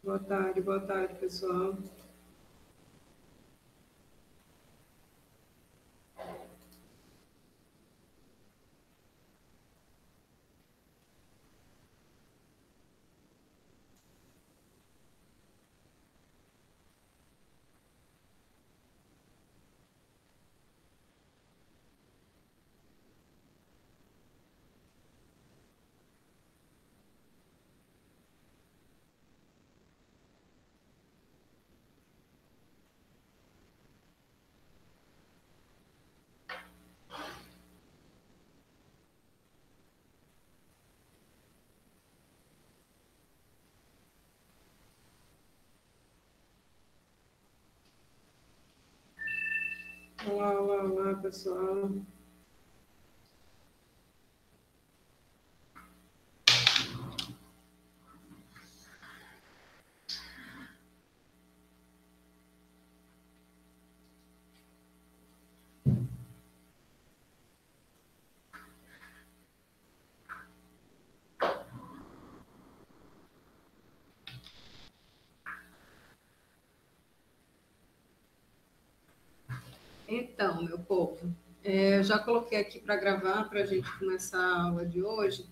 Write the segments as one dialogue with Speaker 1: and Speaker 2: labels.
Speaker 1: Boa tarde, pessoal. Olá, pessoal. Então, meu povo, eu já coloquei aqui para gravar, para a gente começar a aula de hoje,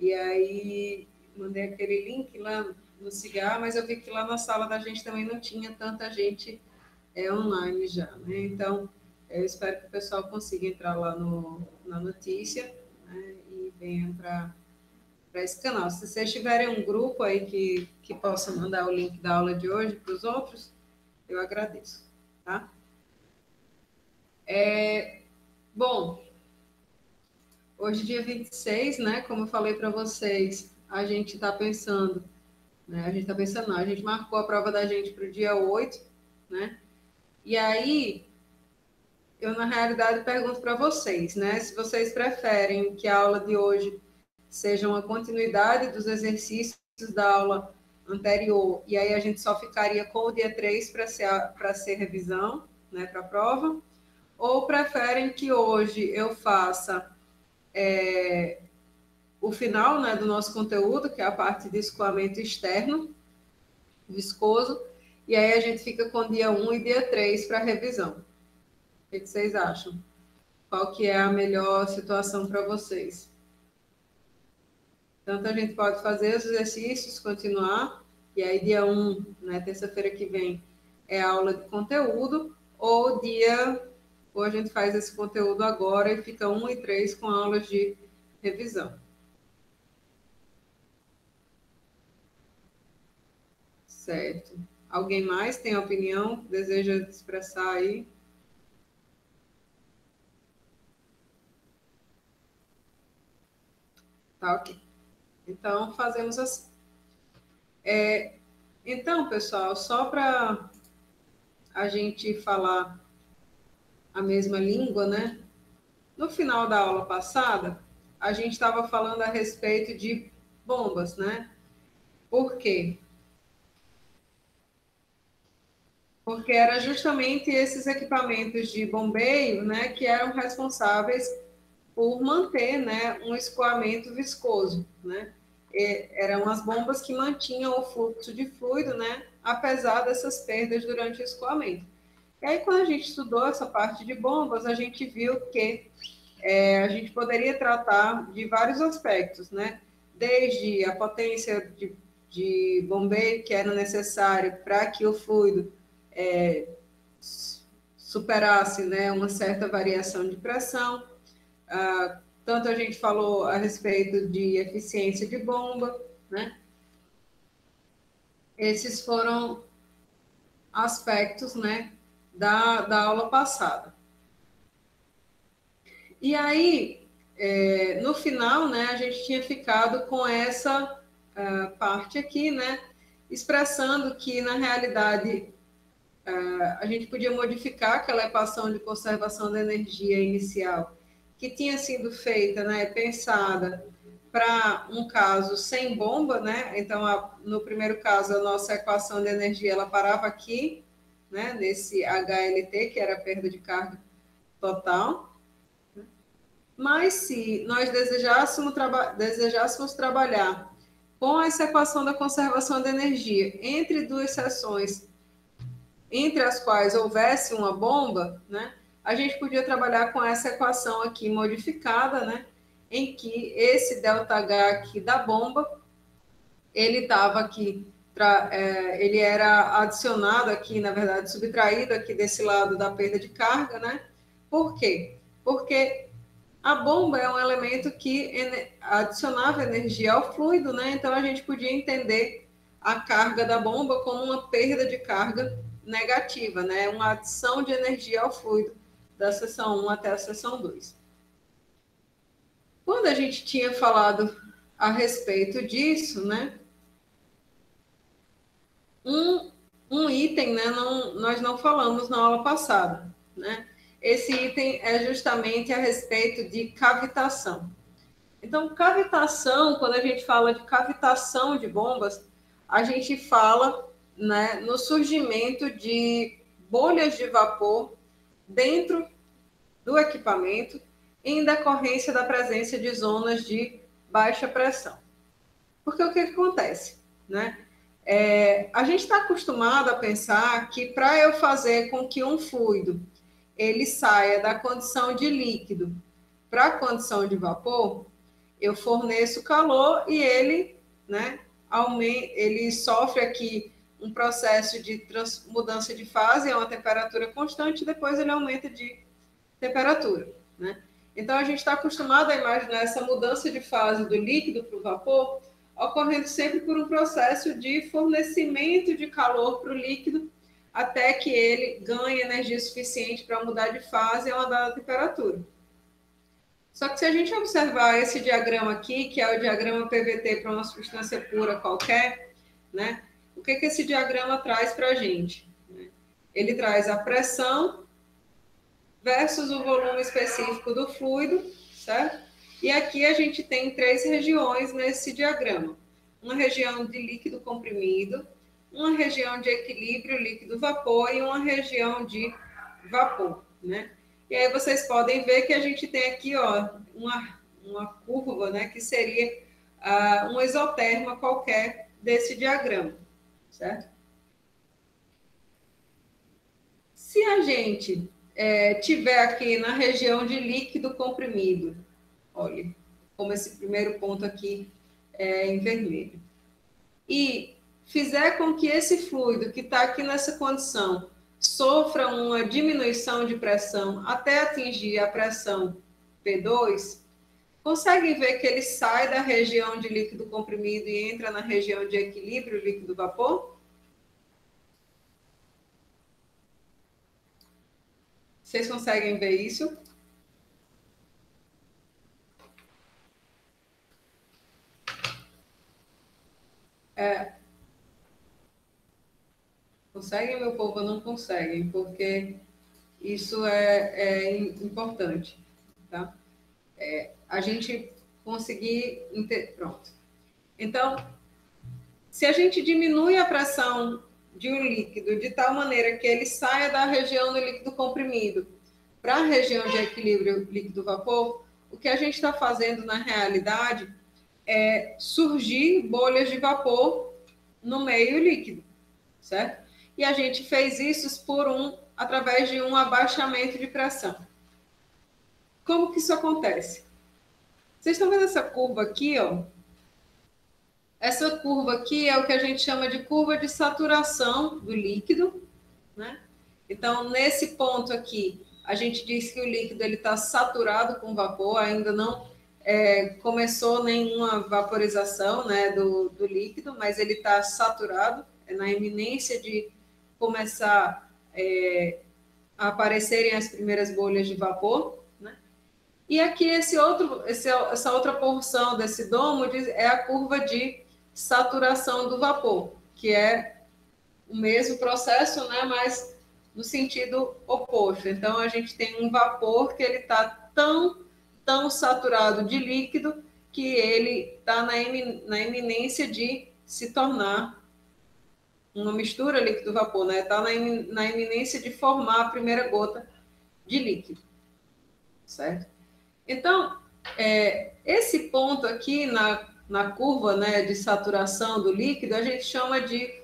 Speaker 1: e aí mandei aquele link lá no Cigar, mas eu vi que lá na sala da gente também não tinha tanta gente online já, né? Então, eu espero que o pessoal consiga entrar lá na notícia, né? E venha para esse canal. Se vocês tiverem um grupo aí que possa mandar o link da aula de hoje para os outros, eu agradeço, tá? Bom, hoje, dia 26, né? Como eu falei para vocês, a gente está pensando, né? A gente está pensando, não, a gente marcou a prova da gente para o dia 8, né? E aí, eu, na realidade, pergunto para vocês, né? Se vocês preferem que a aula de hoje seja uma continuidade dos exercícios da aula anterior, e aí a gente só ficaria com o dia 3 para ser revisão, né? Para a prova, ou preferem que hoje eu faça o final, né, do nosso conteúdo, que é a parte de escoamento externo, viscoso, e aí a gente fica com dia 1 e dia 3 para revisão. O que vocês acham? Qual que é a melhor situação para vocês? Tanto a gente pode fazer os exercícios, continuar, e aí dia 1, né, terça-feira que vem, é aula de conteúdo, ou a gente faz esse conteúdo agora e fica 1 e 3 com aulas de revisão. Certo. Alguém mais tem opinião? Deseja expressar aí? Tá, ok. Então, fazemos assim. Então, pessoal, só para a gente falar a mesma língua, né? No final da aula passada, a gente estava falando a respeito de bombas, né? Por quê? Porque era justamente esses equipamentos de bombeio, né, que eram responsáveis por manter, né, um escoamento viscoso, né? Eram as bombas que mantinham o fluxo de fluido, né, apesar dessas perdas durante o escoamento. E aí, quando a gente estudou essa parte de bombas, a gente viu que a gente poderia tratar de vários aspectos, né? Desde a potência de bombeio que era necessário para que o fluido superasse, né, uma certa variação de pressão. Tanto a gente falou a respeito de eficiência de bomba, né? Esses foram aspectos, né, da aula passada. E aí, no final, né, a gente tinha ficado com essa parte aqui, né, expressando que, na realidade, a gente podia modificar aquela equação de conservação da energia inicial, que tinha sido feita, né, pensada para um caso sem bomba, né? Então, no primeiro caso, a nossa equação de energia ela parava aqui, né, nesse HLT, que era a perda de carga total. Mas se nós desejássemos trabalhar com essa equação da conservação de energia entre duas seções, entre as quais houvesse uma bomba, né, a gente podia trabalhar com essa equação aqui modificada, né, em que esse ΔH aqui da bomba, ele estava aqui, ele era adicionado aqui, na verdade, subtraído aqui desse lado da perda de carga, né? Por quê? Porque a bomba é um elemento que adicionava energia ao fluido, né? Então a gente podia entender a carga da bomba como uma perda de carga negativa, né? Uma adição de energia ao fluido da seção 1 até a seção 2. Quando a gente tinha falado a respeito disso, né? Um item, né? Nós não falamos na aula passada, né? Esse item é justamente a respeito de cavitação. Então, cavitação, quando a gente fala de cavitação de bombas, a gente fala, né, no surgimento de bolhas de vapor dentro do equipamento em decorrência da presença de zonas de baixa pressão. Porque o que acontece, né? A gente está acostumado a pensar que para eu fazer com que um fluido ele saia da condição de líquido para a condição de vapor, eu forneço calor e ele, né, ele sofre aqui um processo de mudança de fase a uma temperatura constante e depois ele aumenta de temperatura, né? Então, a gente está acostumado a imaginar essa mudança de fase do líquido para o vapor ocorrendo sempre por um processo de fornecimento de calor para o líquido até que ele ganhe energia suficiente para mudar de fase a uma dada temperatura. Só que se a gente observar esse diagrama aqui, que é o diagrama PVT para uma substância pura qualquer, né? O que esse diagrama traz para a gente? Ele traz a pressão versus o volume específico do fluido, certo? E aqui a gente tem 3 regiões nesse diagrama. Uma região de líquido comprimido, uma região de equilíbrio líquido-vapor e uma região de vapor, né? E aí vocês podem ver que a gente tem aqui, ó, uma curva, né, que seria um isoterma qualquer desse diagrama, certo? Se a gente tiver aqui na região de líquido comprimido, olha, como esse primeiro ponto aqui é em vermelho, e fizer com que esse fluido que está aqui nessa condição sofra uma diminuição de pressão até atingir a pressão P2, conseguem ver que ele sai da região de líquido comprimido e entra na região de equilíbrio líquido-vapor? Vocês conseguem ver isso? Conseguem, meu povo, ou não conseguem? Porque isso é importante, tá? A gente conseguir... Pronto. Então, se a gente diminui a pressão de um líquido de tal maneira que ele saia da região do líquido comprimido para a região de equilíbrio líquido-vapor, o que a gente está fazendo na realidade é surgir bolhas de vapor no meio líquido, certo? E a gente fez isso através de um abaixamento de pressão. Como que isso acontece? Vocês estão vendo essa curva aqui, ó? Essa curva aqui é o que a gente chama de curva de saturação do líquido, né? Então, nesse ponto aqui, a gente diz que o líquido está saturado com vapor, ainda não começou nenhuma vaporização, né, do líquido, mas ele está saturado, na iminência de começar a aparecerem as primeiras bolhas de vapor, né? E aqui essa outra porção desse domo é a curva de saturação do vapor, que é o mesmo processo, né, mas no sentido oposto. Então, a gente tem um vapor que ele está tão saturado de líquido que ele está na iminência de se tornar uma mistura líquido-vapor, né? Está na iminência de formar a primeira gota de líquido, certo? Então, esse ponto aqui na curva, né, de saturação do líquido, a gente chama de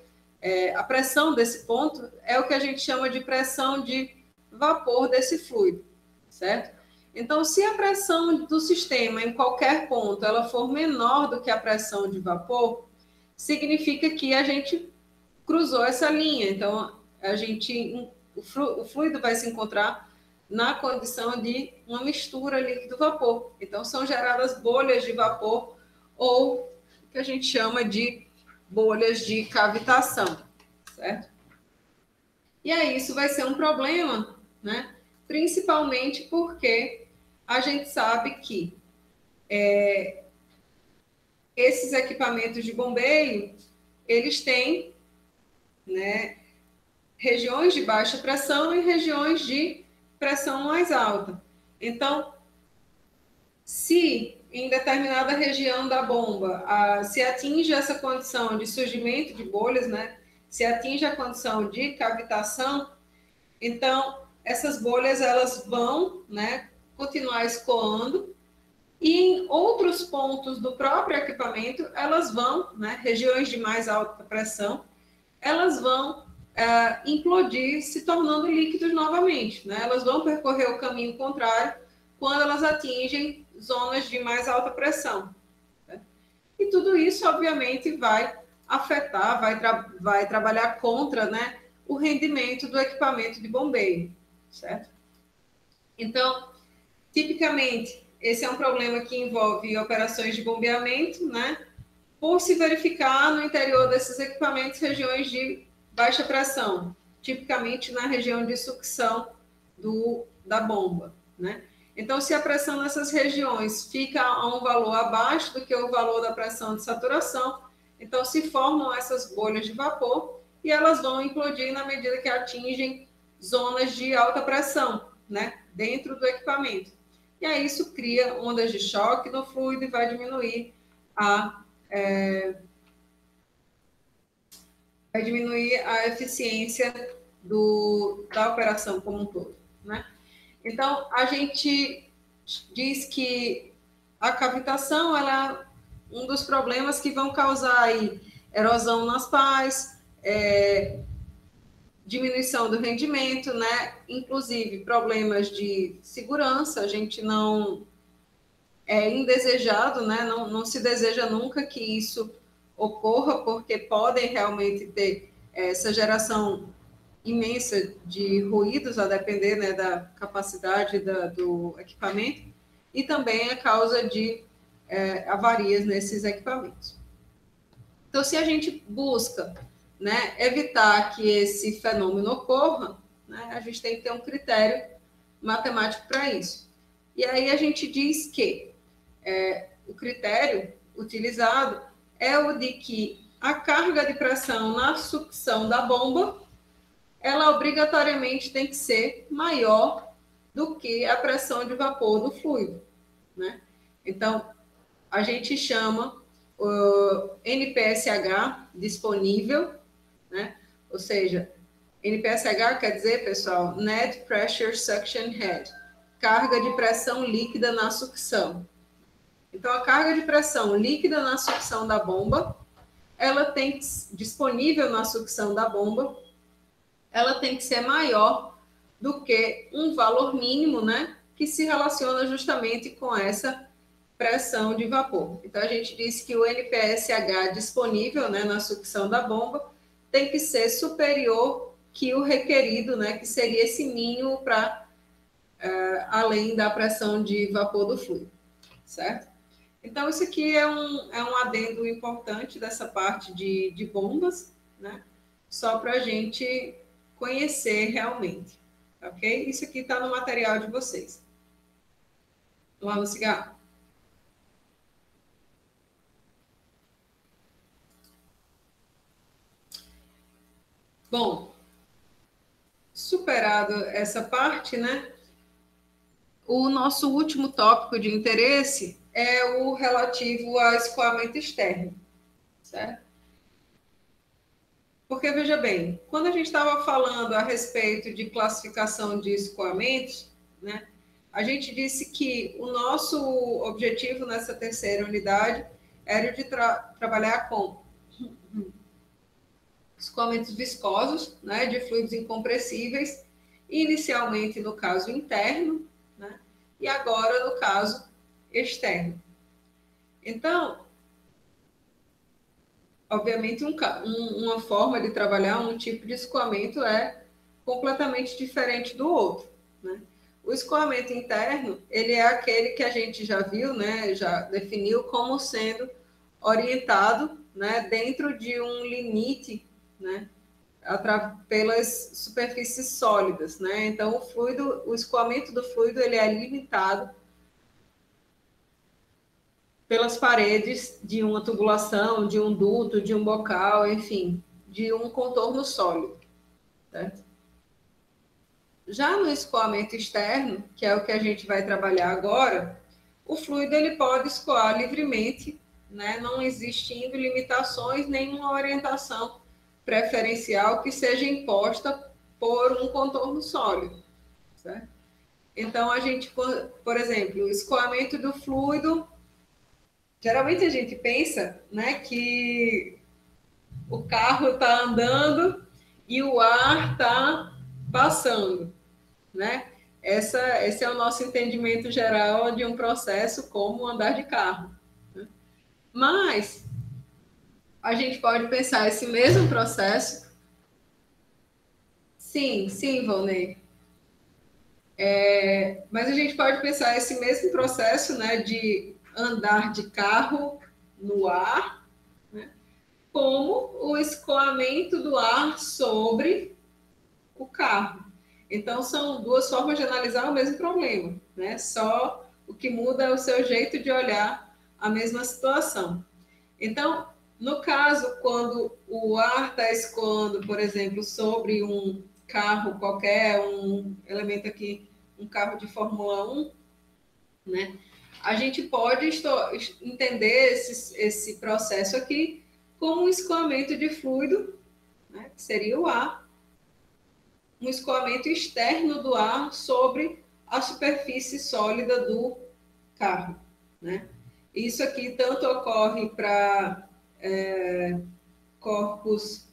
Speaker 1: a pressão desse ponto é o que a gente chama de pressão de vapor desse fluido, certo? Então, se a pressão do sistema em qualquer ponto ela for menor do que a pressão de vapor, significa que a gente cruzou essa linha. Então, o fluido vai se encontrar na condição de uma mistura líquido-vapor. Então, são geradas bolhas de vapor ou que a gente chama de bolhas de cavitação, certo? E aí isso vai ser um problema, né? Principalmente porque a gente sabe que esses equipamentos de bombeio, eles têm, né, regiões de baixa pressão e regiões de pressão mais alta. Então, se em determinada região da bomba se atinge essa condição de surgimento de bolhas, né, se atinge a condição de cavitação, então essas bolhas elas vão, né, continuar escoando e em outros pontos do próprio equipamento elas vão, né, regiões de mais alta pressão, elas vão implodir, se tornando líquidos novamente, né? Elas vão percorrer o caminho contrário quando elas atingem zonas de mais alta pressão. Né? E tudo isso, obviamente, vai afetar, vai trabalhar contra, né, o rendimento do equipamento de bombeio, certo? Então, tipicamente, esse é um problema que envolve operações de bombeamento, né, por se verificar no interior desses equipamentos regiões de baixa pressão, tipicamente na região de sucção da bomba, né? Então, se a pressão nessas regiões fica a um valor abaixo do que o valor da pressão de saturação, então se formam essas bolhas de vapor e elas vão implodir na medida que atingem zonas de alta pressão, né, dentro do equipamento. E aí isso cria ondas de choque no fluido e vai diminuir a eficiência da operação como um todo, né? Então, a gente diz que a cavitação ela é um dos problemas que vão causar aí erosão nas pás, diminuição do rendimento, né? Inclusive problemas de segurança, a gente não é indesejado, né? Não se deseja nunca que isso ocorra, porque podem realmente ter essa geração imensa de ruídos, a depender, né, da capacidade do equipamento, e também a causa de avarias nesses equipamentos. Então, se a gente busca, né, evitar que esse fenômeno ocorra, né, a gente tem que ter um critério matemático para isso. E aí a gente diz que o critério utilizado é o de que a carga de pressão na sucção da bomba ela obrigatoriamente tem que ser maior do que a pressão de vapor do fluido, né? Então, a gente chama o NPSH disponível, né? Ou seja, NPSH quer dizer, pessoal, Net Pressure Suction Head, carga de pressão líquida na sucção. Então, a carga de pressão líquida na sucção da bomba, ela tem que, disponível na sucção da bomba, ela tem que ser maior do que um valor mínimo, né, que se relaciona justamente com essa pressão de vapor. Então, a gente disse que o NPSH disponível, né, na sucção da bomba tem que ser superior que o requerido, né, que seria esse mínimo para além da pressão de vapor do fluido, certo? Então, isso aqui é um adendo importante dessa parte de bombas, né, só para a gente conhecer realmente, ok? Isso aqui está no material de vocês. Lá no cigarro. Bom, superado essa parte, né? O nosso último tópico de interesse é o relativo ao escoamento externo, certo? Porque, veja bem, quando a gente estava falando a respeito de classificação de escoamentos, né, a gente disse que o nosso objetivo nessa terceira unidade era de trabalhar com escoamentos viscosos, né, de fluidos incompressíveis, inicialmente no caso interno, né, e agora no caso externo. Então, obviamente, uma forma de trabalhar um tipo de escoamento é completamente diferente do outro, né? O escoamento interno, ele é aquele que a gente já viu, né, já definiu como sendo orientado, né, dentro de um limite, né, pelas superfícies sólidas, né? Então, o escoamento do fluido, ele é limitado pelas paredes de uma tubulação, de um duto, de um bocal, enfim, de um contorno sólido, certo? Já no escoamento externo, que é o que a gente vai trabalhar agora, o fluido ele pode escoar livremente, né, não existindo limitações, nenhuma orientação preferencial que seja imposta por um contorno sólido, certo? Então, a gente, por exemplo, o escoamento do fluido, geralmente a gente pensa, né, que o carro está andando e o ar está passando, né? Esse é o nosso entendimento geral de um processo como andar de carro, né? Mas a gente pode pensar esse mesmo processo. Sim, sim, Volney. Mas a gente pode pensar esse mesmo processo, né, de andar de carro no ar, né, como o escoamento do ar sobre o carro. Então, são duas formas de analisar o mesmo problema, né? Só o que muda é o seu jeito de olhar a mesma situação. Então, no caso, quando o ar está escoando, por exemplo, sobre um carro qualquer, um elemento aqui, um carro de Fórmula 1, né? A gente pode entender esse processo aqui como um escoamento de fluido, né? Que seria o ar, um escoamento externo do ar sobre a superfície sólida do carro, né? Isso aqui tanto ocorre para corpos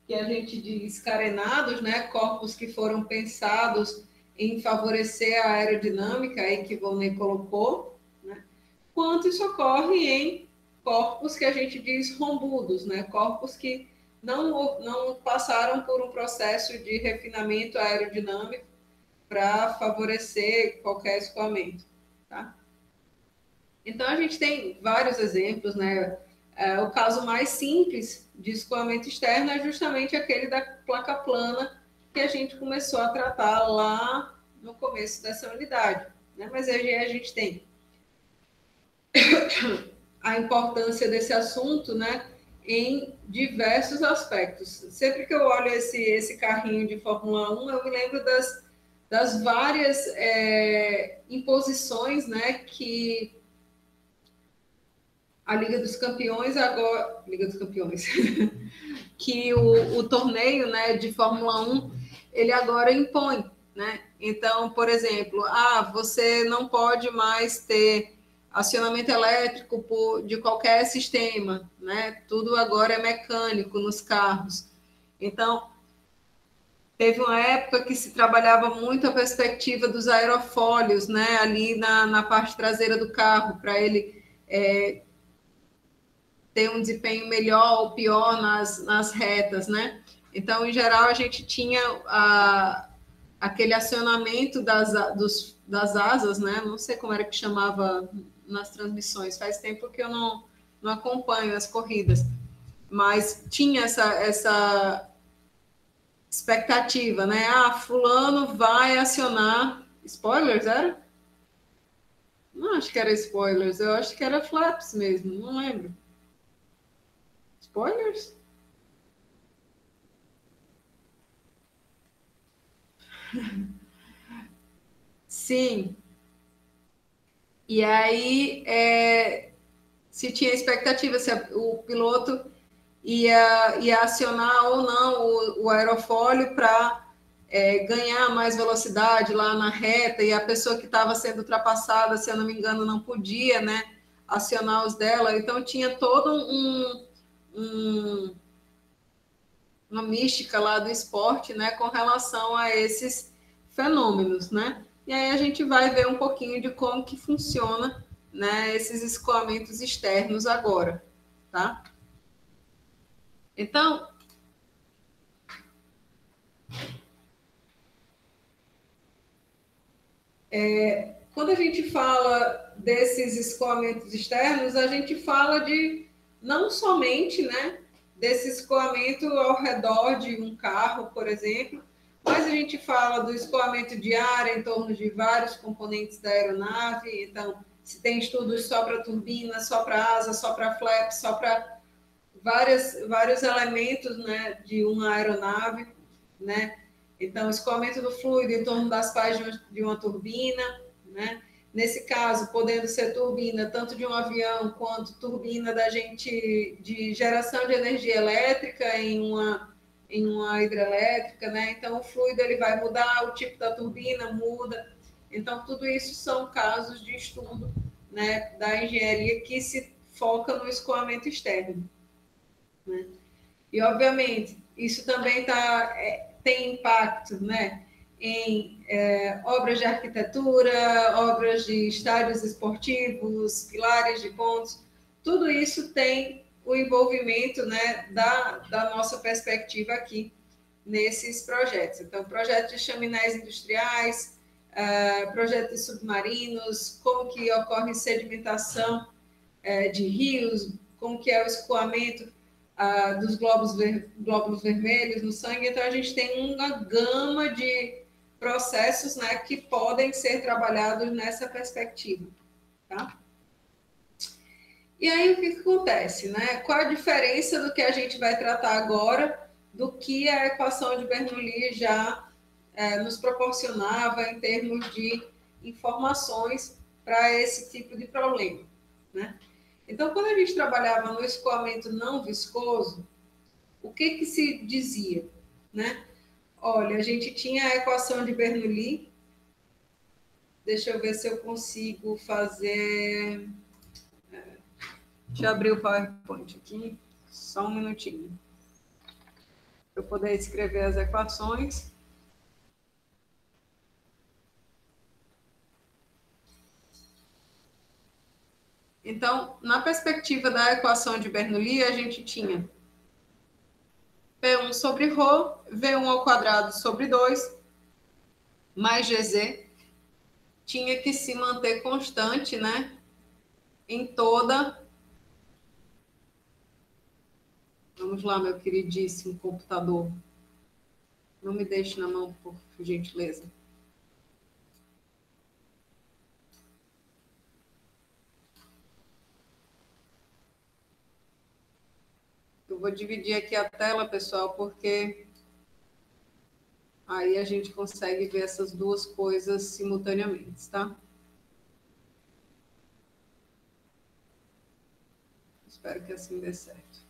Speaker 1: que a gente diz carenados, né? Corpos que foram pensados em favorecer a aerodinâmica, aí que Volney colocou, né? Quanto isso ocorre em corpos que a gente diz rombudos, né? Corpos que não passaram por um processo de refinamento aerodinâmico para favorecer qualquer escoamento, tá? Então, a gente tem vários exemplos, né? O caso mais simples de escoamento externo é justamente aquele da placa plana que a gente começou a tratar lá no começo dessa unidade, né? Mas aí a gente tem a importância desse assunto, né, em diversos aspectos. Sempre que eu olho esse carrinho de Fórmula 1, eu me lembro das várias imposições, né, que a Liga dos Campeões agora... Liga dos Campeões. Que o torneio, né, de Fórmula 1, ele agora impõe, né? Então, por exemplo, você não pode mais ter acionamento elétrico de qualquer sistema, né? Tudo agora é mecânico nos carros. Então, teve uma época que se trabalhava muito a perspectiva dos aerofólios, né? Ali na parte traseira do carro, para ele ter um desempenho melhor ou pior nas retas, né? Então, em geral, a gente tinha aquele acionamento das asas, né? Não sei como era que chamava nas transmissões, faz tempo que eu não acompanho as corridas, mas tinha essa expectativa, né? Fulano vai acionar... Spoilers, era? Não acho que era spoilers, eu acho que era flaps mesmo, não lembro. Spoilers? Sim. E aí, se tinha expectativa se o piloto ia acionar ou não o aerofólio para ganhar mais velocidade lá na reta, e a pessoa que estava sendo ultrapassada, se eu não me engano, não podia, né, acionar os dela. Então, tinha todo uma mística lá do esporte, né, com relação a esses fenômenos, né? E aí a gente vai ver um pouquinho de como que funciona, né, esses escoamentos externos agora, tá? Então, quando a gente fala desses escoamentos externos, a gente fala de não somente, né, desse escoamento ao redor de um carro, por exemplo, mas a gente fala do escoamento de ar em torno de vários componentes da aeronave. Então, se tem estudos só para turbina, só para asa, só para flap, só para vários elementos, né, de uma aeronave, né? Então, escoamento do fluido em torno das páginas de uma turbina, né? Nesse caso, podendo ser turbina tanto de um avião quanto turbina de geração de energia elétrica em uma hidrelétrica, né? Então, o fluido ele vai mudar, o tipo da turbina muda. Então, tudo isso são casos de estudo, né, da engenharia que se foca no escoamento externo, né? E, obviamente, isso também tem impacto, né, em obras de arquitetura, obras de estádios esportivos, pilares de pontos. Tudo isso tem o envolvimento, né, da nossa perspectiva aqui nesses projetos. Então, projetos de chaminés industriais, projetos de submarinos, como que ocorre sedimentação de rios, como que é o escoamento dos glóbulos vermelhos no sangue. Então, a gente tem uma gama de processos, né, que podem ser trabalhados nessa perspectiva, tá? E aí, o que acontece, né? Qual a diferença do que a gente vai tratar agora do que a equação de Bernoulli já nos proporcionava em termos de informações para esse tipo de problema, né? Então, quando a gente trabalhava no escoamento não viscoso, o que se dizia, né? Olha, a gente tinha a equação de Bernoulli. Deixa eu ver se eu consigo fazer. Deixa eu abrir o PowerPoint aqui, só um minutinho, para eu poder escrever as equações. Então, na perspectiva da equação de Bernoulli, a gente tinha P1 sobre ρ, V1 ao quadrado sobre 2, mais GZ, tinha que se manter constante, né, em toda... Vamos lá, meu queridíssimo computador. Não me deixe na mão, por gentileza. Eu vou dividir aqui a tela, pessoal, porque aí a gente consegue ver essas duas coisas simultaneamente, tá? Espero que assim dê certo.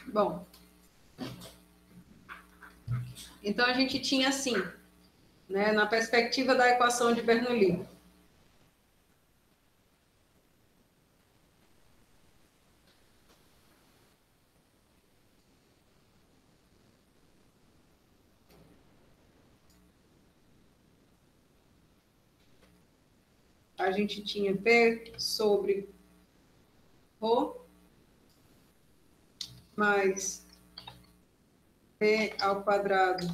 Speaker 1: Bom, então a gente tinha assim, né, na perspectiva da equação de Bernoulli. A gente tinha P sobre ρ mais P ao quadrado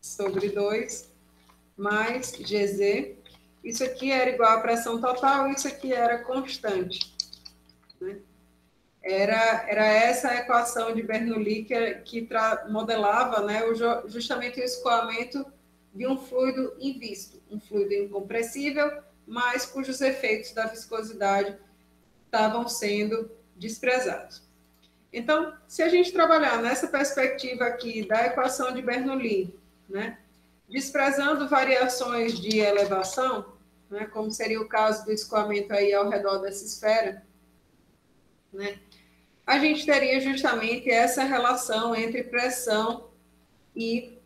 Speaker 1: sobre 2 mais GZ. Isso aqui era igual à pressão total, isso aqui era constante, né? Era essa a equação de Bernoulli que modelava, né, justamente o escoamento de um fluido invisto, um fluido incompressível, mas cujos efeitos da viscosidade estavam sendo desprezados. Então, se a gente trabalhar nessa perspectiva aqui da equação de Bernoulli, né, desprezando variações de elevação, né, como seria o caso do escoamento aí ao redor dessa esfera, né, a gente teria justamente essa relação entre pressão e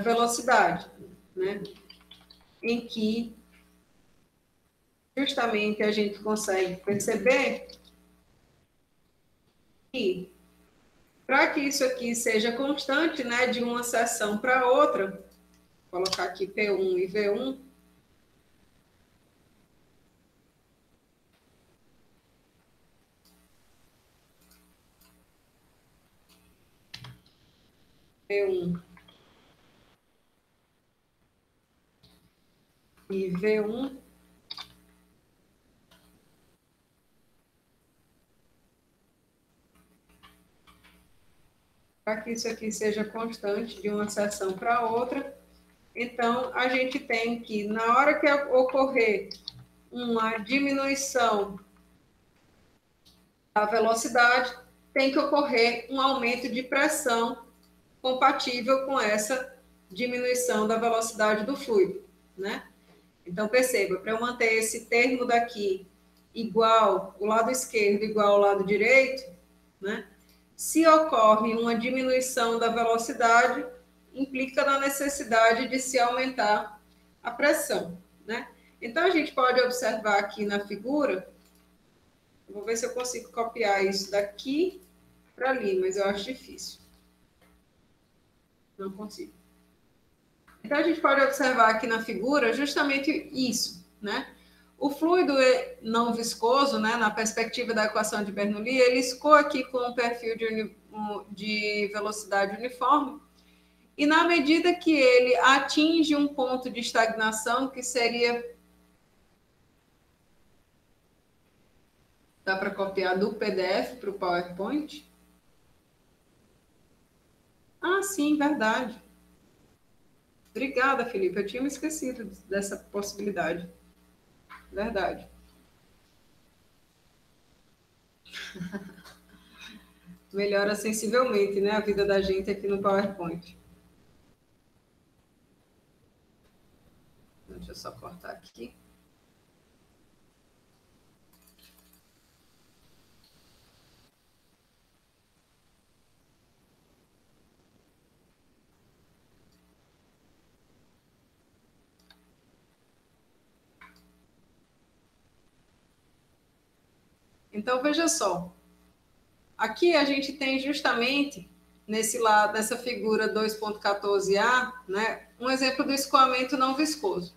Speaker 1: velocidade, né, em que justamente a gente consegue perceber que, para que isso aqui seja constante, né, de uma seção para outra, vou colocar aqui P1 e V1, P1 e V1, para que isso aqui seja constante de uma seção para outra, então a gente tem que, na hora que ocorrer uma diminuição da velocidade, tem que ocorrer um aumento de pressão compatível com essa diminuição da velocidade do fluido, né? Então, perceba, para eu manter esse termo daqui igual, o lado esquerdo igual ao lado direito, né? Se ocorre uma diminuição da velocidade, implica na necessidade de se aumentar a pressão, né? Então, a gente pode observar aqui na figura, vou ver se eu consigo copiar isso daqui para ali, mas eu acho difícil. Não consigo. Então, a gente pode observar aqui na figura justamente isso, né? O fluido não viscoso, né, na perspectiva da equação de Bernoulli, ele escoa aqui com um perfil de velocidade uniforme, e na medida que ele atinge um ponto de estagnação, que seria... Dá para copiar do PDF para o PowerPoint? Ah, sim, verdade. Obrigada, Felipe. Eu tinha me esquecido dessa possibilidade. Verdade. Melhora sensivelmente, né, a vida da gente aqui no PowerPoint. Deixa eu só cortar aqui. Então, veja só. Aqui a gente tem justamente, nesse lado, nessa figura 2.14a, né, um exemplo do escoamento não viscoso.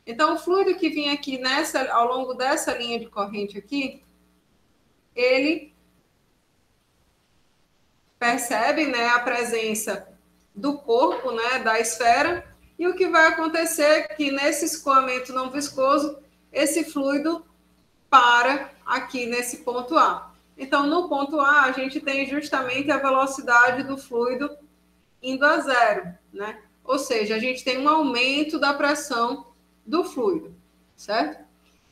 Speaker 1: Então, o fluido que vinha aqui ao longo dessa linha de corrente aqui, ele percebe, né, a presença do corpo, né, da esfera, e o que vai acontecer é que nesse escoamento não viscoso, esse fluido para aqui nesse ponto A. Então, no ponto A, a gente tem justamente a velocidade do fluido indo a zero, né? Ou seja, a gente tem um aumento da pressão do fluido, certo?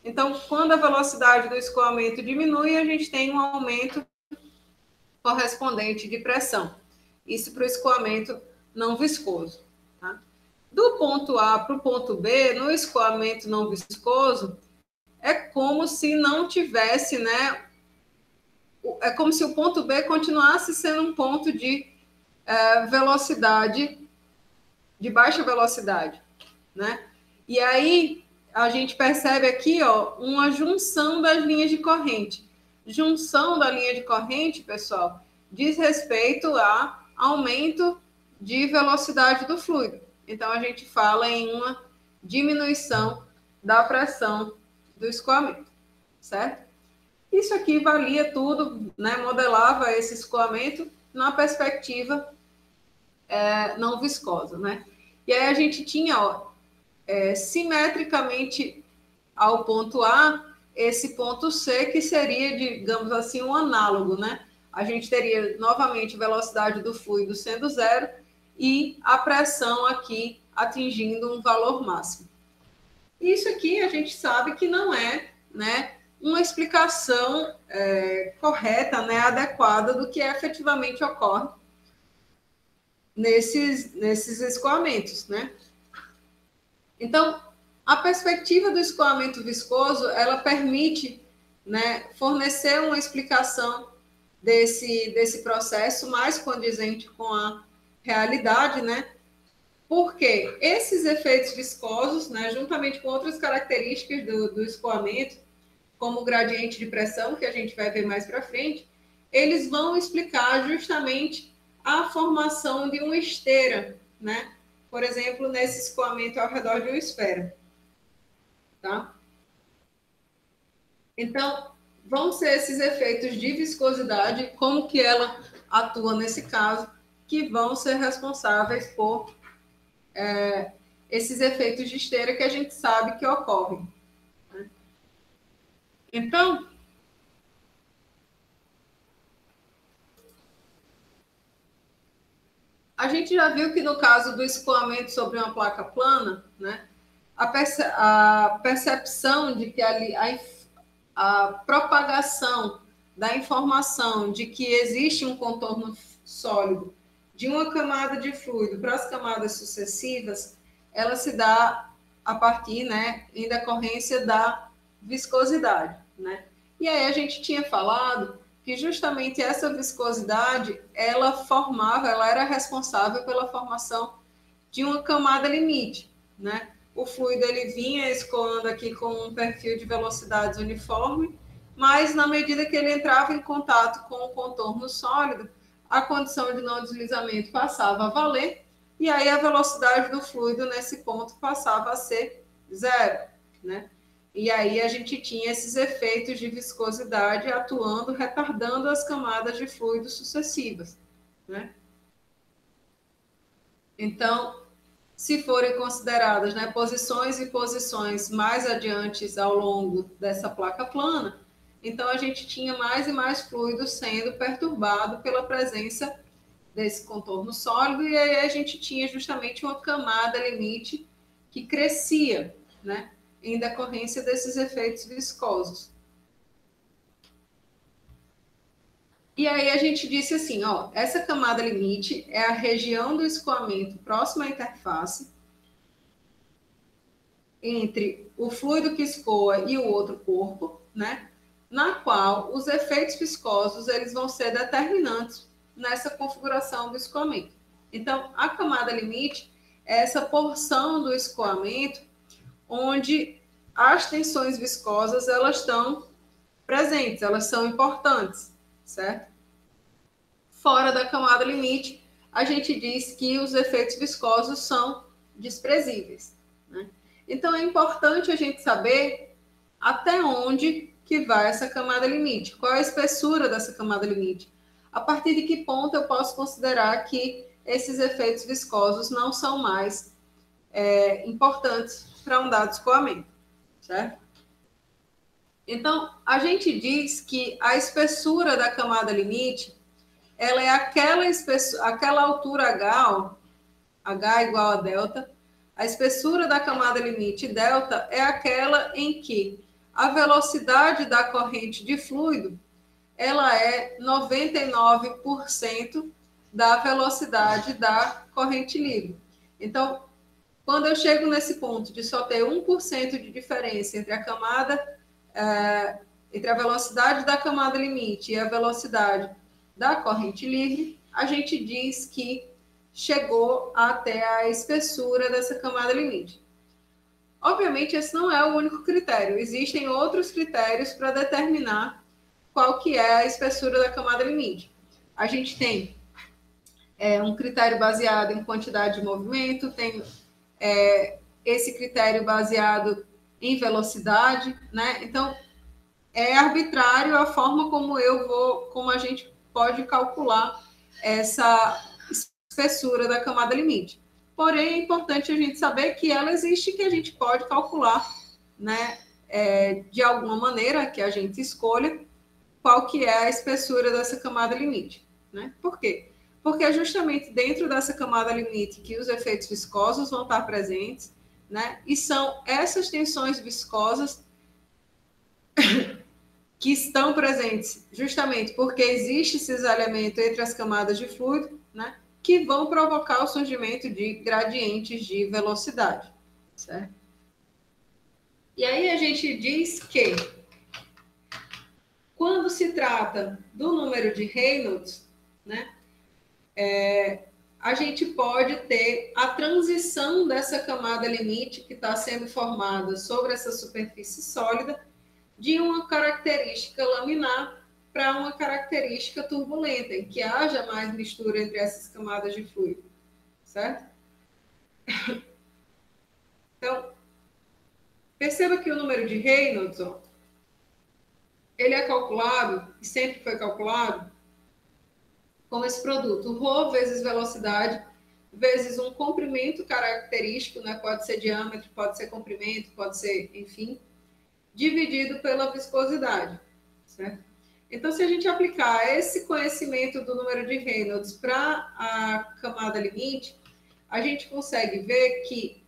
Speaker 1: Então, quando a velocidade do escoamento diminui, a gente tem um aumento correspondente de pressão. Isso para o escoamento não viscoso, tá? Do ponto A para o ponto B, no escoamento não viscoso, é como se não tivesse, né? É como se o ponto B continuasse sendo um ponto de velocidade, de baixa velocidade, né? E aí a gente percebe aqui, ó, uma junção das linhas de corrente. Junção da linha de corrente, pessoal, diz respeito a aumento de velocidade do fluido. Então a gente fala em uma diminuição da pressão do escoamento, certo? Isso aqui valia tudo, né? Modelava esse escoamento na perspectiva não viscosa, né? E aí a gente tinha, ó, simetricamente ao ponto A, esse ponto C, que seria, digamos assim, um análogo, né? A gente teria, novamente, velocidade do fluido sendo zero e a pressão aqui atingindo um valor máximo. Isso aqui a gente sabe que não é, né, uma explicação correta, né, adequada do que efetivamente ocorre nesses escoamentos, né? Então, A perspectiva do escoamento viscoso, ela permite, né, fornecer uma explicação desse processo mais condizente com a realidade, né? Porque esses efeitos viscosos, né, juntamente com outras características do escoamento, como o gradiente de pressão, que a gente vai ver mais para frente, eles vão explicar justamente a formação de uma esteira, né? Por exemplo, nesse escoamento ao redor de uma esfera, tá? Então, vão ser esses efeitos de viscosidade, como que ela atua nesse caso, que vão ser responsáveis por esses efeitos de esteira que a gente sabe que ocorrem. Né? Então, a gente já viu que no caso do escoamento sobre uma placa plana, né, a percepção de que ali a propagação da informação de que existe um contorno sólido de uma camada de fluido para as camadas sucessivas, ela se dá a partir, né, em decorrência da viscosidade, né? E aí a gente tinha falado que justamente essa viscosidade, ela era responsável pela formação de uma camada limite, né? O fluido ele vinha escoando aqui com um perfil de velocidades uniforme, mas na medida que ele entrava em contato com o contorno sólido, a condição de não deslizamento passava a valer, e aí a velocidade do fluido nesse ponto passava a ser zero, né? E aí a gente tinha esses efeitos de viscosidade atuando, retardando as camadas de fluido sucessivas, né? Então, se forem consideradas, né, posições e posições mais adiantes ao longo dessa placa plana, então a gente tinha mais e mais fluido sendo perturbado pela presença desse contorno sólido, e aí a gente tinha justamente uma camada limite que crescia, né, em decorrência desses efeitos viscosos. E aí a gente disse assim, ó, essa camada limite é a região do escoamento próxima à interface entre o fluido que escoa e o outro corpo, né? Na qual os efeitos viscosos eles vão ser determinantes nessa configuração do escoamento. Então, a camada limite é essa porção do escoamento onde as tensões viscosas elas estão presentes, elas são importantes, certo? Fora da camada limite, a gente diz que os efeitos viscosos são desprezíveis, né? Então, é importante a gente saber até onde que vai essa camada limite, qual é a espessura dessa camada limite, a partir de que ponto eu posso considerar que esses efeitos viscosos não são mais importantes para um dado escoamento, certo? Então, a gente diz que a espessura da camada limite, ela é aquela altura H igual a delta. A espessura da camada limite delta é aquela em que a velocidade da corrente de fluido ela é 99% da velocidade da corrente livre. Então, quando eu chego nesse ponto de só ter 1% de diferença entre a camada, entre a velocidade da camada limite e a velocidade da corrente livre, a gente diz que chegou até a espessura dessa camada limite. Obviamente, esse não é o único critério. Existem outros critérios para determinar qual que é a espessura da camada limite. A gente tem um critério baseado em quantidade de movimento, tem esse critério baseado em velocidade, né? Então, é arbitrário a forma como a gente pode calcular essa espessura da camada limite. Porém, é importante a gente saber que ela existe, que a gente pode calcular, né, de alguma maneira que a gente escolha qual que é a espessura dessa camada limite, né? Por quê? Porque é justamente dentro dessa camada limite que os efeitos viscosos vão estar presentes, né? E são essas tensões viscosas que estão presentes justamente porque existe cisalhamento entre as camadas de fluido, né, que vão provocar o surgimento de gradientes de velocidade, certo? E aí a gente diz que quando se trata do número de Reynolds, né, a gente pode ter a transição dessa camada limite que está sendo formada sobre essa superfície sólida de uma característica laminar para uma característica turbulenta, em que haja mais mistura entre essas camadas de fluido, certo? Então, perceba que o número de Reynolds, ó, ele é calculado, e sempre foi calculado, como esse produto, ρ vezes velocidade, vezes um comprimento característico, né? Pode ser diâmetro, pode ser comprimento, pode ser, enfim, dividido pela viscosidade, certo? Então, se a gente aplicar esse conhecimento do número de Reynolds para a camada limite, a gente consegue ver que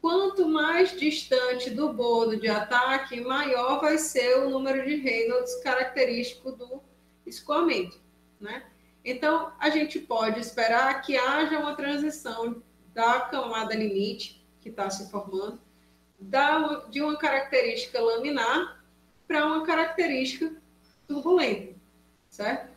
Speaker 1: quanto mais distante do bordo de ataque, maior vai ser o número de Reynolds característico do escoamento, né? Então, a gente pode esperar que haja uma transição da camada limite, que está se formando, de uma característica laminar para uma característica turbulenta, certo?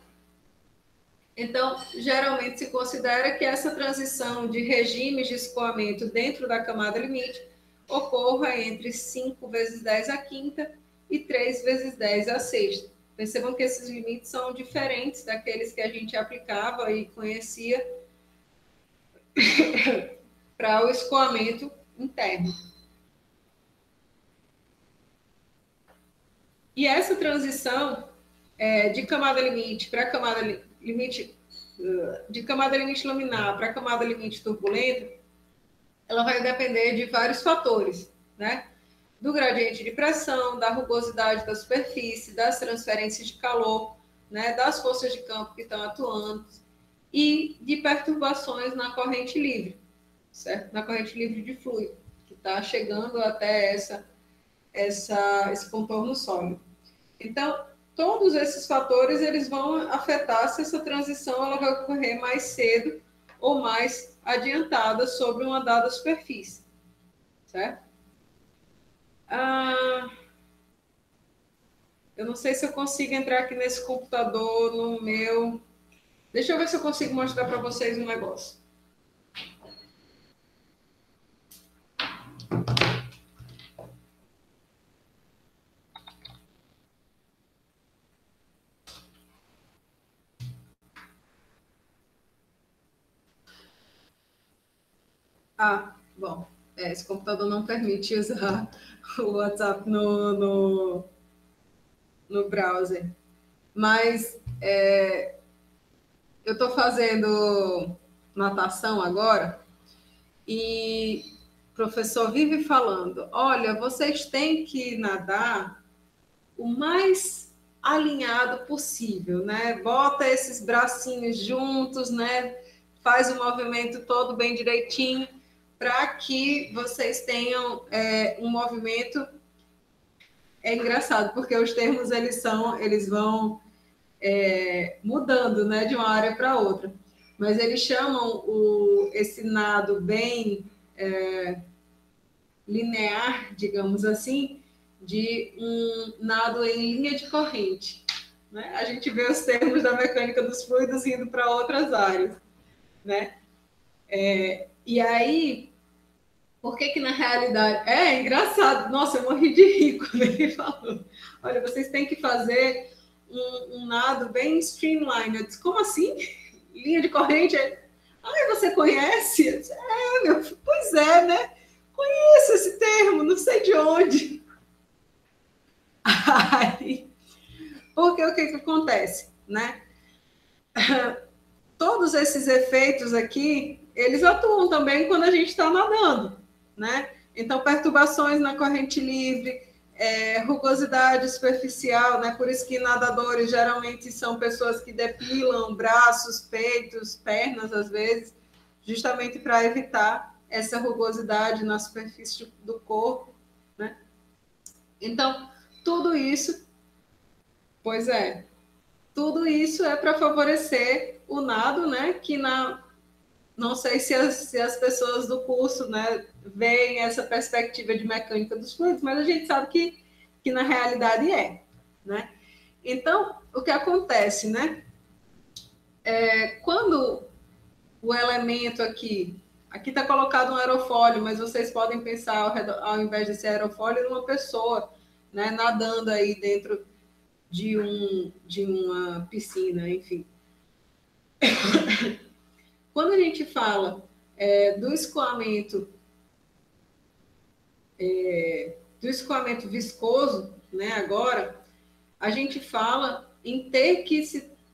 Speaker 1: Então, geralmente se considera que essa transição de regimes de escoamento dentro da camada limite ocorra entre 5 vezes 10 à quinta e 3 vezes 10 à sexta. Percebam que esses limites são diferentes daqueles que a gente aplicava e conhecia para o escoamento interno. E essa transição de camada limite para camada limite, de camada limite laminar para camada limite turbulenta, ela vai depender de vários fatores, né? Do gradiente de pressão, da rugosidade da superfície, das transferências de calor, né? Das forças de campo que estão atuando e de perturbações na corrente livre, certo? Na corrente livre de fluido, que está chegando até esse contorno sólido. Então, todos esses fatores eles vão afetar se essa transição ela vai ocorrer mais cedo ou mais adiantada sobre uma dada superfície, certo? Eu não sei se eu consigo entrar aqui nesse computador, no meu... Deixa eu ver se eu consigo mostrar para vocês um negócio. Bom, esse computador não permite usar o WhatsApp no browser. Mas eu estou fazendo natação agora e o professor vive falando, olha, vocês têm que nadar o mais alinhado possível, né? Bota esses bracinhos juntos, né? Faz o movimento todo bem direitinho para que vocês tenham um movimento. É engraçado porque os termos eles vão mudando, né, de uma área para outra, mas eles chamam esse nado bem linear, digamos assim, de um nado em linha de corrente, né? A gente vê os termos da mecânica dos fluidos indo para outras áreas, né? E aí, por que na realidade... É engraçado. Nossa, eu morri de rir quando ele falou. Olha, vocês têm que fazer um nado bem streamlined. Eu disse, como assim? Linha de corrente? Você conhece? Eu disse, pois é, né? Conheço esse termo, não sei de onde. Aí, porque o que acontece, né? Todos esses efeitos aqui, eles atuam também quando a gente está nadando, né? Então, perturbações na corrente livre, rugosidade superficial, né? Por isso que nadadores geralmente são pessoas que depilam braços, peitos, pernas, às vezes, justamente para evitar essa rugosidade na superfície do corpo, né? Então, tudo isso, tudo isso é para favorecer o nado, né? Que não sei se as pessoas do curso, né, veem essa perspectiva de mecânica dos fluidos, mas a gente sabe que na realidade é, né? Então, o que acontece, né? Quando o elemento aqui está colocado um aerofólio, mas vocês podem pensar, ao invés desse aerofólio, numa pessoa, né, nadando aí dentro de uma piscina, enfim. Quando a gente fala do escoamento viscoso, né, agora, a gente fala em ter que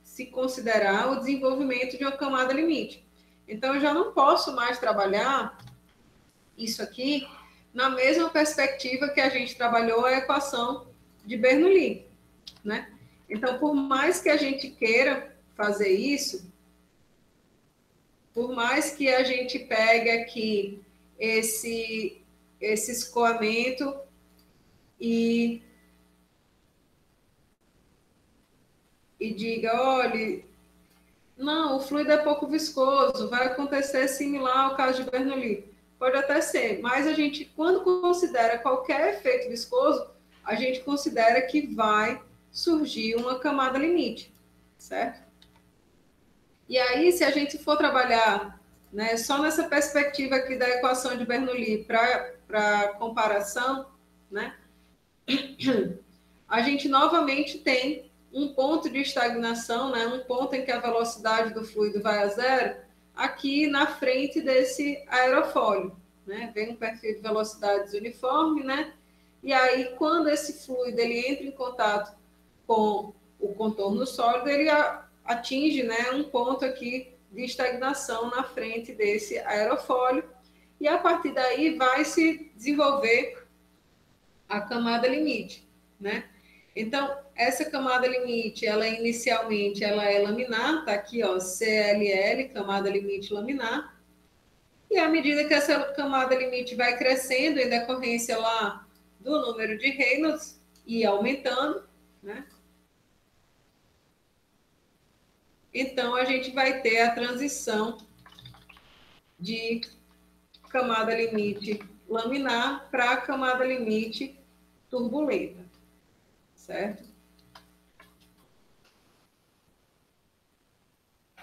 Speaker 1: se considerar o desenvolvimento de uma camada limite. Então, eu já não posso mais trabalhar isso aqui na mesma perspectiva que a gente trabalhou a equação de Bernoulli, né? Então, por mais que a gente queira fazer isso, por mais que a gente pegue aqui esse escoamento e diga, olha, não, o fluido é pouco viscoso, vai acontecer similar ao caso de Bernoulli. Pode até ser, mas a gente, quando considera qualquer efeito viscoso, a gente considera que vai surgir uma camada limite, certo? E aí, se a gente for trabalhar, né, só nessa perspectiva aqui da equação de Bernoulli para comparação, né, a gente novamente tem um ponto de estagnação, né, um ponto em que a velocidade do fluido vai a zero, aqui na frente desse aerofólio, né? Vem um perfil de velocidades uniforme, né? E aí, quando esse fluido ele entra em contato com o contorno sólido, ele atinge, né, um ponto aqui de estagnação na frente desse aerofólio, e a partir daí vai se desenvolver a camada limite, né? Então, essa camada limite, ela inicialmente ela é laminar, tá aqui, ó, CLL, camada limite laminar. E à medida que essa camada limite vai crescendo em decorrência lá do número de Reynolds e aumentando, né? Então a gente vai ter a transição de camada limite laminar para a camada limite turbulenta, certo?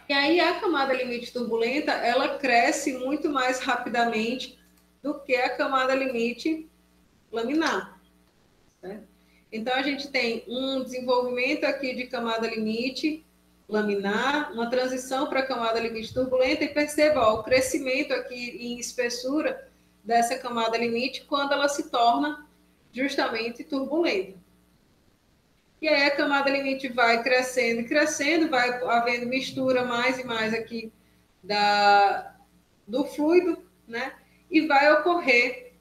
Speaker 1: E aí a camada limite turbulenta, ela cresce muito mais rapidamente do que a camada limite laminar, certo? Então a gente tem um desenvolvimento aqui de camada limite laminar, uma transição para a camada limite turbulenta e perceba ó, o crescimento aqui em espessura dessa camada limite quando ela se torna justamente turbulenta. E aí a camada limite vai crescendo e crescendo, vai havendo mistura mais e mais aqui do fluido, né? E vai ocorrer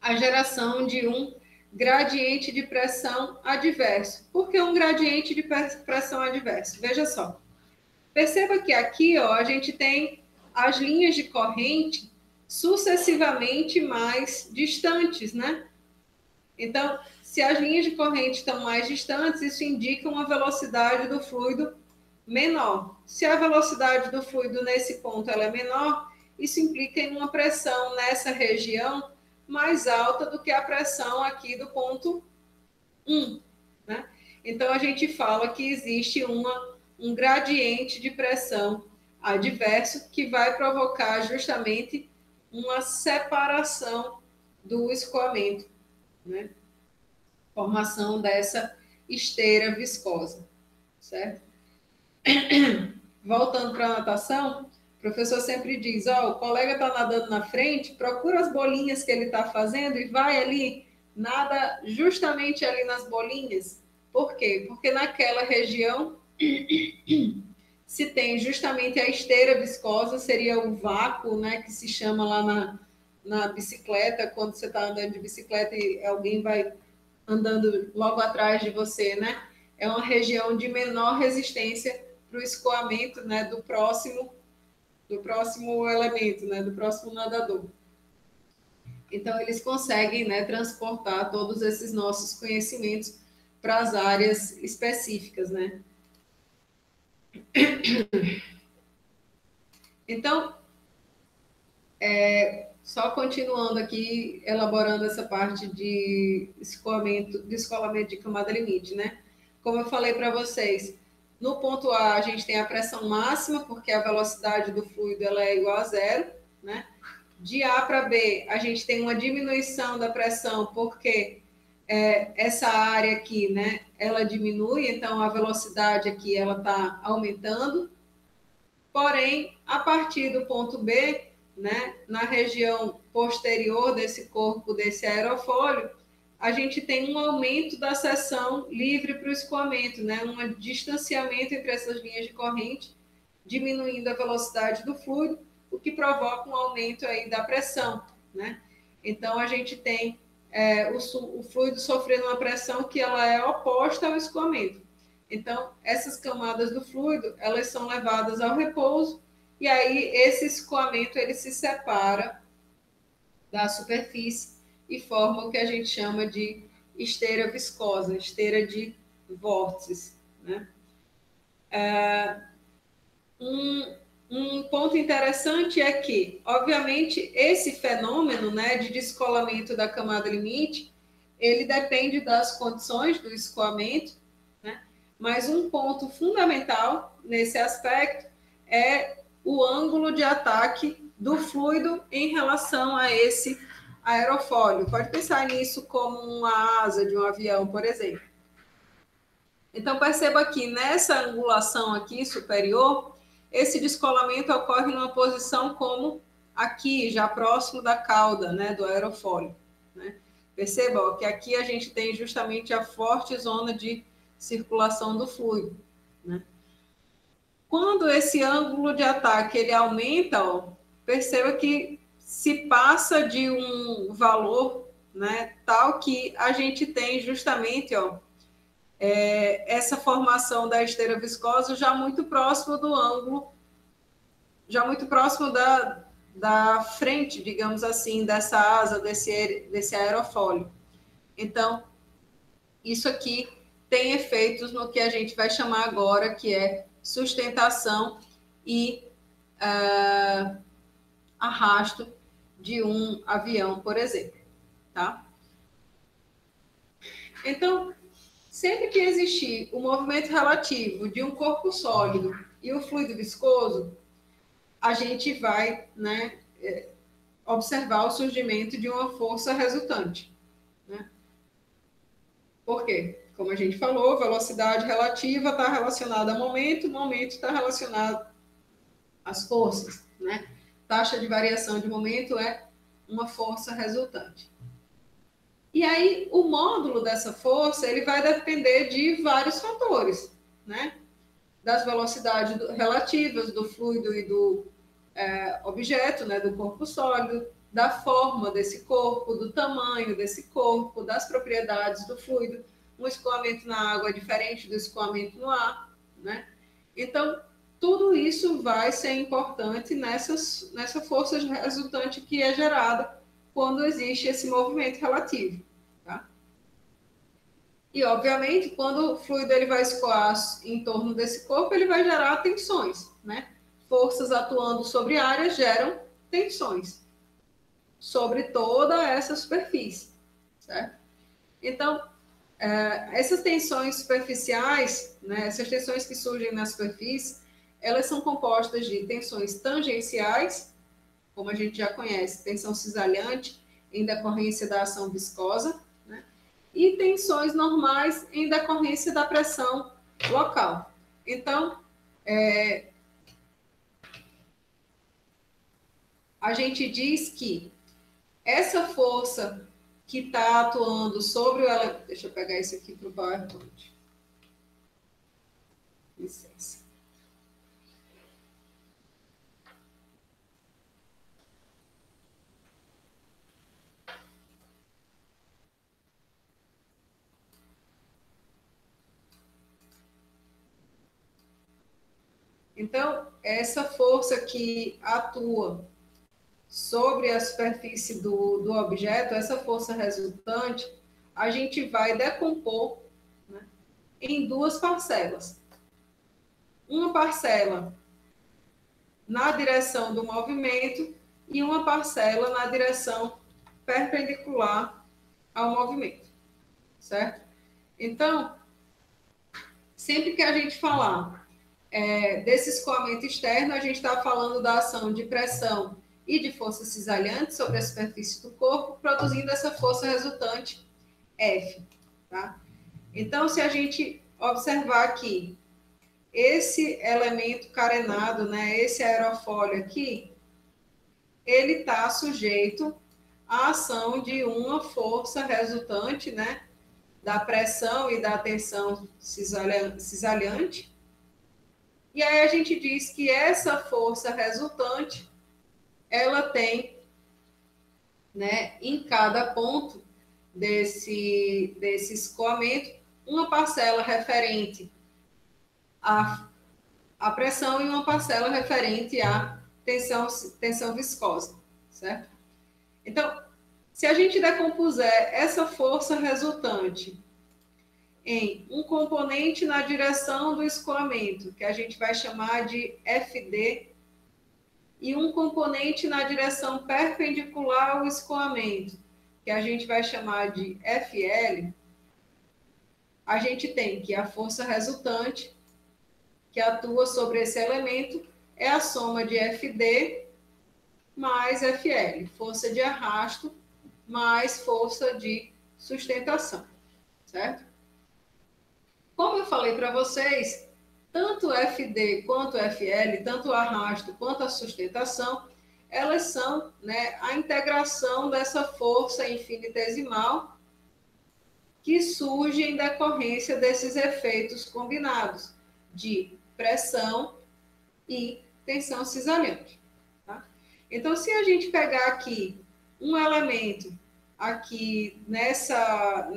Speaker 1: a geração de um gradiente de pressão adverso. Por que um gradiente de pressão adverso? Veja só. Perceba que aqui ó, a gente tem as linhas de corrente sucessivamente mais distantes, né? Então, se as linhas de corrente estão mais distantes, isso indica uma velocidade do fluido menor. Se a velocidade do fluido nesse ponto ela é menor, isso implica em uma pressão nessa região mais alta do que a pressão aqui do ponto 1, né? Então, a gente fala que existe um gradiente de pressão adverso que vai provocar justamente uma separação do escoamento, né? Formação dessa esteira viscosa, certo? Voltando para a natação, o professor sempre diz, ó, o colega está nadando na frente, procura as bolinhas que ele está fazendo e vai ali, nada justamente ali nas bolinhas. Por quê? Porque naquela região se tem justamente a esteira viscosa, seria o vácuo, né, que se chama lá na bicicleta, quando você está andando de bicicleta e alguém vai andando logo atrás de você, né? É uma região de menor resistência para o escoamento, né, do próximo elemento, né, do próximo nadador. Então eles conseguem, né, transportar todos esses nossos conhecimentos para as áreas específicas, né? Então, só continuando aqui, elaborando essa parte de escoamento de camada limite, né? Como eu falei para vocês, no ponto A a gente tem a pressão máxima, porque a velocidade do fluido ela é igual a zero, né? De A para B a gente tem uma diminuição da pressão, porque essa área aqui, né, ela diminui, então a velocidade aqui ela está aumentando. Porém, a partir do ponto B, né, na região posterior desse corpo, desse aerofólio, a gente tem um aumento da seção livre para o escoamento, né, um distanciamento entre essas linhas de corrente, diminuindo a velocidade do fluido, o que provoca um aumento aí da pressão, né? Então, a gente tem o fluido sofrendo uma pressão que ela é oposta ao escoamento. Então, essas camadas do fluido, elas são levadas ao repouso e aí esse escoamento ele se separa da superfície e forma o que a gente chama de esteira viscosa, esteira de vórtices, né? Um ponto interessante é que, obviamente, esse fenômeno, né, de descolamento da camada limite, ele depende das condições do escoamento, né? Mas um ponto fundamental nesse aspecto é o ângulo de ataque do fluido em relação a esse aerofólio. Pode pensar nisso como uma asa de um avião, por exemplo. Então, perceba que nessa angulação aqui superior, esse descolamento ocorre numa posição como aqui, já próximo da cauda, né, do aerofólio, né? Perceba ó, que aqui a gente tem justamente a forte zona de circulação do fluido, né? Quando esse ângulo de ataque ele aumenta, ó, perceba que se passa de um valor, né, tal que a gente tem justamente, ó, essa formação da esteira viscosa já muito próximo do ângulo, já muito próximo da frente, digamos assim, dessa asa, desse aerofólio. Então, isso aqui tem efeitos no que a gente vai chamar agora, que é sustentação e arrasto de um avião, por exemplo, tá? Então, sempre que existir o movimento relativo de um corpo sólido e o fluido viscoso, a gente vai, né, observar o surgimento de uma força resultante, né? Por quê? Como a gente falou, velocidade relativa está relacionada a momento está relacionado às forças, né? Taxa de variação de momento é uma força resultante. E aí, o módulo dessa força, ele vai depender de vários fatores, né? Das velocidades relativas do fluido e do objeto, né? Do corpo sólido, da forma desse corpo, do tamanho desse corpo, das propriedades do fluido. Um escoamento na água é diferente do escoamento no ar, né? Então, tudo isso vai ser importante nessa força resultante que é gerada quando existe esse movimento relativo, tá? E, obviamente, quando o fluido ele vai escoar em torno desse corpo, ele vai gerar tensões, né? Forças atuando sobre áreas geram tensões sobre toda essa superfície, certo? Então, essas tensões superficiais, né, essas tensões que surgem na superfície, elas são compostas de tensões tangenciais, como a gente já conhece, tensão cisalhante em decorrência da ação viscosa, né, e tensões normais em decorrência da pressão local. Então, a gente diz que essa força que está atuando sobre o... Deixa eu pegar isso aqui para o PowerPoint. Licença. Então, essa força que atua sobre a superfície do objeto, essa força resultante, a gente vai decompor, né, em duas parcelas. Uma parcela na direção do movimento e uma parcela na direção perpendicular ao movimento, certo? Então, sempre que a gente falar desse escoamento externo, a gente está falando da ação de pressão e de força cisalhante sobre a superfície do corpo, produzindo essa força resultante F, tá? Então, se a gente observar aqui, esse elemento carenado, né, esse aerofólio aqui, ele está sujeito à ação de uma força resultante, né, da pressão e da tensão cisalhante. E aí a gente diz que essa força resultante, ela tem, né, em cada ponto desse escoamento, uma parcela referente à pressão e uma parcela referente à tensão viscosa, certo? Então, se a gente decompuser essa força resultante em um componente na direção do escoamento, que a gente vai chamar de FD, e um componente na direção perpendicular ao escoamento, que a gente vai chamar de FL, a gente tem que a força resultante que atua sobre esse elemento é a soma de FD mais FL, força de arrasto mais força de sustentação, certo? Como eu falei para vocês, tanto FD quanto FL, tanto o arrasto quanto a sustentação, elas são, né, a integração dessa força infinitesimal que surge em decorrência desses efeitos combinados de pressão e tensão cisalhante. Tá? Então, se a gente pegar aqui um elemento aqui nessa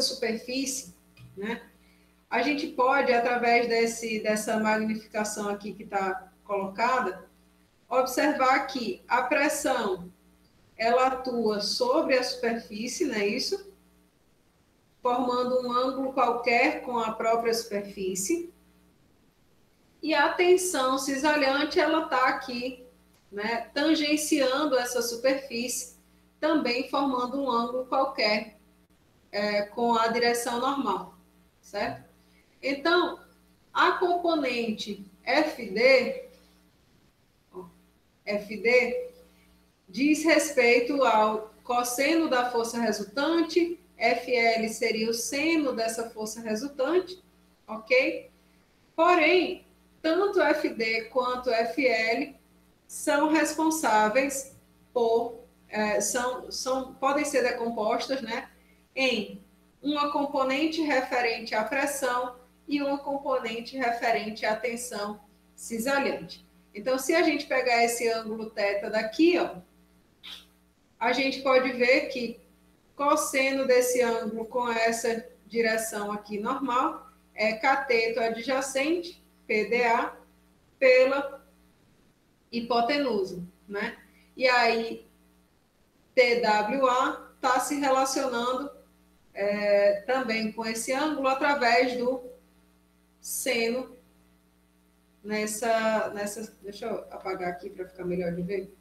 Speaker 1: superfície, né, a gente pode, através dessa magnificação aqui que está colocada, observar que a pressão ela atua sobre a superfície, não é isso? Formando um ângulo qualquer com a própria superfície. E a tensão cisalhante, ela está aqui, né, tangenciando essa superfície, também formando um ângulo qualquer com a direção normal, certo? Então, a componente FD diz respeito ao cosseno da força resultante, FL seria o seno dessa força resultante, ok? Porém, tanto FD quanto FL são responsáveis por, podem ser decompostas, né, em uma componente referente à pressão e uma componente referente à tensão cisalhante. Então, se a gente pegar esse ângulo θ daqui, ó, a gente pode ver que cosseno desse ângulo com essa direção aqui normal é cateto adjacente, PDA, pela hipotenusa, né? E aí, TWA está se relacionando também com esse ângulo através do seno nessa. Deixa eu apagar aqui para ficar melhor de ver.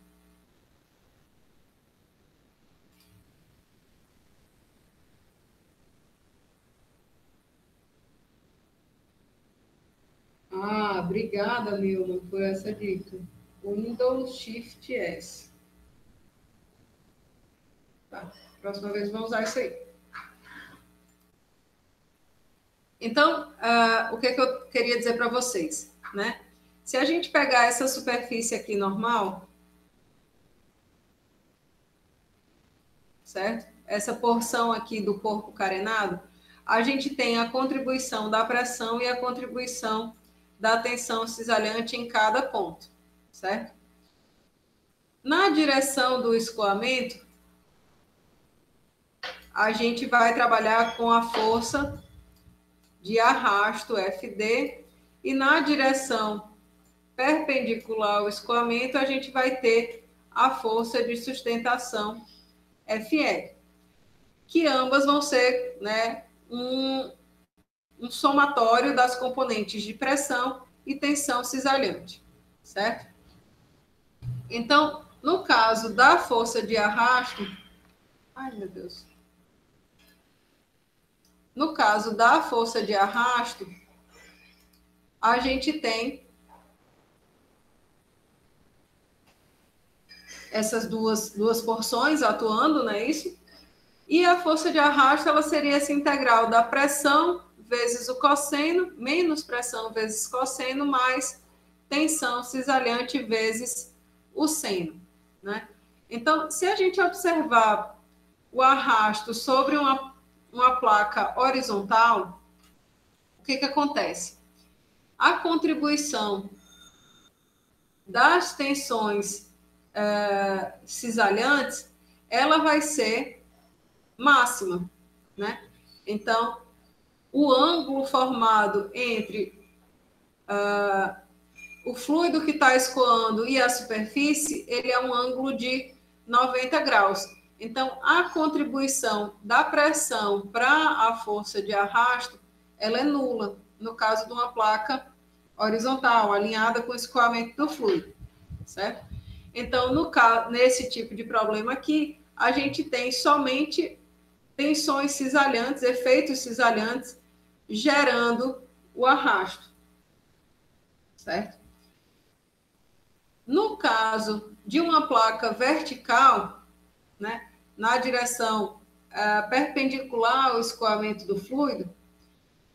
Speaker 1: Ah, obrigada, Nilma, por essa dica. Windows Shift S. Tá. Próxima vez vamos usar isso aí. Então, o que eu queria dizer para vocês, né? Se a gente pegar essa superfície aqui normal, certo? Essa porção aqui do corpo carenado, a gente tem a contribuição da pressão e a contribuição da tensão cisalhante em cada ponto, certo? Na direção do escoamento, a gente vai trabalhar com a força de arrasto, FD, e na direção perpendicular ao escoamento, a gente vai ter a força de sustentação, FL, que ambas vão ser, né, um somatório das componentes de pressão e tensão cisalhante, certo? Então, no caso da força de arrasto, ai meu Deus. No caso da força de arrasto, a gente tem essas duas porções atuando, não é isso? E a força de arrasto, ela seria essa integral da pressão vezes o cosseno, menos pressão vezes cosseno, mais tensão cisalhante vezes o seno, né? Então, se a gente observar o arrasto sobre uma placa horizontal, o que acontece? A contribuição das tensões cisalhantes, ela vai ser máxima, né? Então, o ângulo formado entre o fluido que está escoando e a superfície, ele é um ângulo de 90 graus. Então, a contribuição da pressão para a força de arrasto, ela é nula, no caso de uma placa horizontal, alinhada com o escoamento do fluido, certo? Então, nesse tipo de problema aqui, a gente tem somente tensões cisalhantes, efeitos cisalhantes, gerando o arrasto, certo? No caso de uma placa vertical, né, na direção perpendicular ao escoamento do fluido,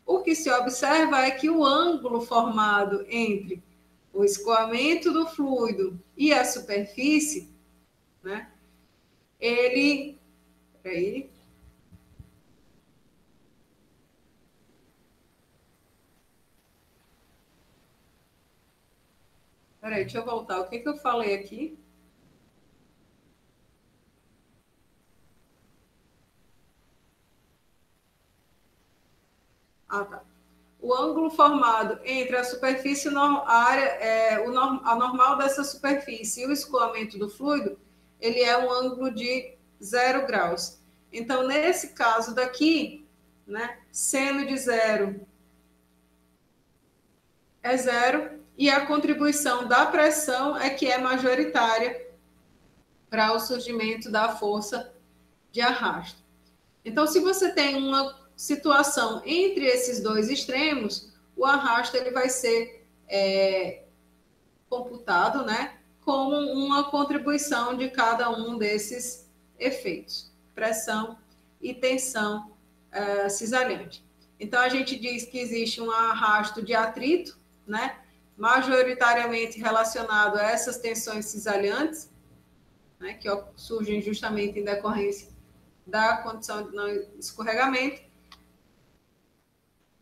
Speaker 1: o que se observa é que o ângulo formado entre o escoamento do fluido e a superfície, né, ele... Peraí. Peraí, deixa eu voltar. O que eu falei aqui? Ah, tá. O ângulo formado entre a superfície, a normal dessa superfície e o escoamento do fluido, ele é um ângulo de 0 graus. Então, nesse caso daqui, né, seno de zero é zero, e a contribuição da pressão é que é majoritária para o surgimento da força de arrasto. Então, se você tem uma situação entre esses dois extremos, o arrasto ele vai ser computado, né, como uma contribuição de cada um desses efeitos, pressão e tensão cisalhante. Então, a gente diz que existe um arrasto de atrito, né, majoritariamente relacionado a essas tensões cisalhantes, né, que surgem justamente em decorrência da condição de não escorregamento.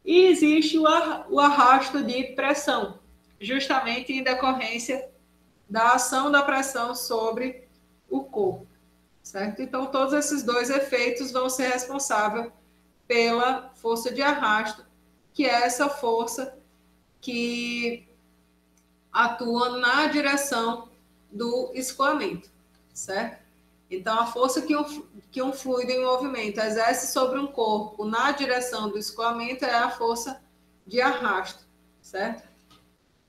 Speaker 1: E existe o arrasto de pressão, justamente em decorrência da ação da pressão sobre o corpo, certo? Então, todos esses dois efeitos vão ser responsáveis pela força de arrasto, que é essa força que atua na direção do escoamento, certo? Então, a força que um fluido em movimento exerce sobre um corpo na direção do escoamento é a força de arrasto, certo?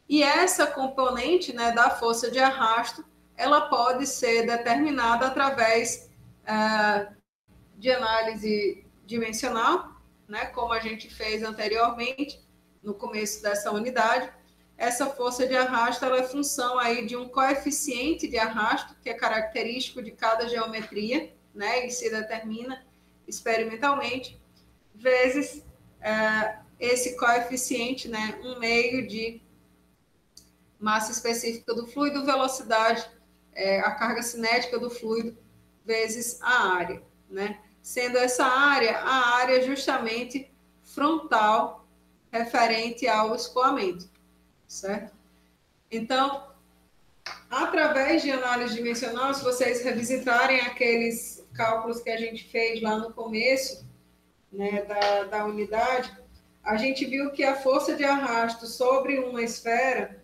Speaker 1: E essa componente, né, da força de arrasto, ela pode ser determinada através de análise dimensional, né, como a gente fez anteriormente, no começo dessa unidade. Essa força de arrasto ela é função aí de um coeficiente de arrasto, que é característico de cada geometria, né, e se determina experimentalmente, vezes esse coeficiente, né, 1/2 de massa específica do fluido, velocidade, a carga cinética do fluido, vezes a área, né? Sendo essa área a área justamente frontal referente ao escoamento, certo? Então, através de análise dimensional, se vocês revisitarem aqueles cálculos que a gente fez lá no começo, né, da unidade, a gente viu que a força de arrasto sobre uma esfera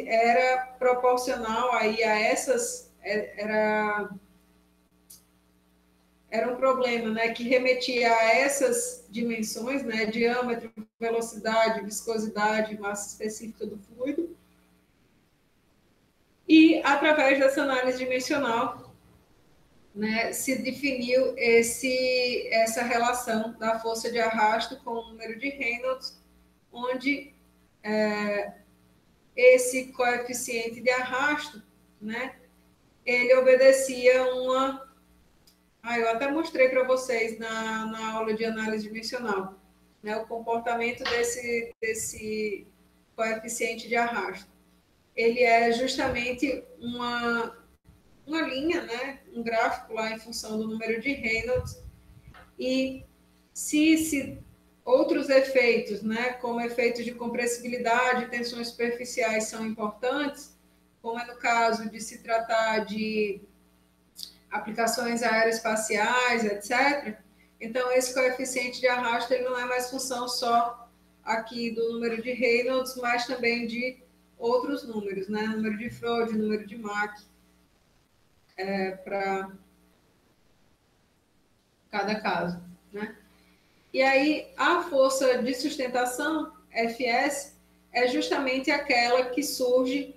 Speaker 1: era proporcional aí a essas, era um problema, né, que remetia a essas dimensões, né, diâmetro, velocidade, viscosidade, massa específica do fluido. E, através dessa análise dimensional, né, se definiu essa relação da força de arrasto com o número de Reynolds, onde esse coeficiente de arrasto, né, ele obedecia uma... eu até mostrei para vocês na aula de análise dimensional, né, o comportamento desse coeficiente de arrasto. Ele é justamente uma linha, né, um gráfico lá em função do número de Reynolds, e se outros efeitos, né, como efeitos de compressibilidade, tensões superficiais são importantes, como é no caso de se tratar de aplicações aeroespaciais, etc., então esse coeficiente de arrasto ele não é mais função só aqui do número de Reynolds, mas também de outros números, né, número de Freud, número de Mach, para cada caso, né? E aí, a força de sustentação, Fs, é justamente aquela que surge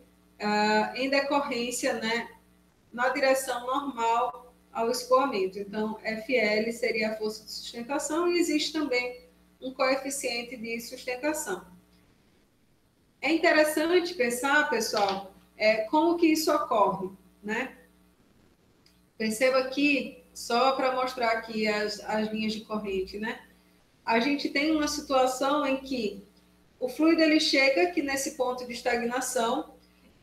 Speaker 1: em decorrência, né, na direção normal ao escoamento. Então, Fl seria a força de sustentação e existe também um coeficiente de sustentação. É interessante pensar, pessoal, como que isso ocorre, né? Perceba aqui, só para mostrar aqui as linhas de corrente, né? A gente tem uma situação em que o fluido ele chega aqui nesse ponto de estagnação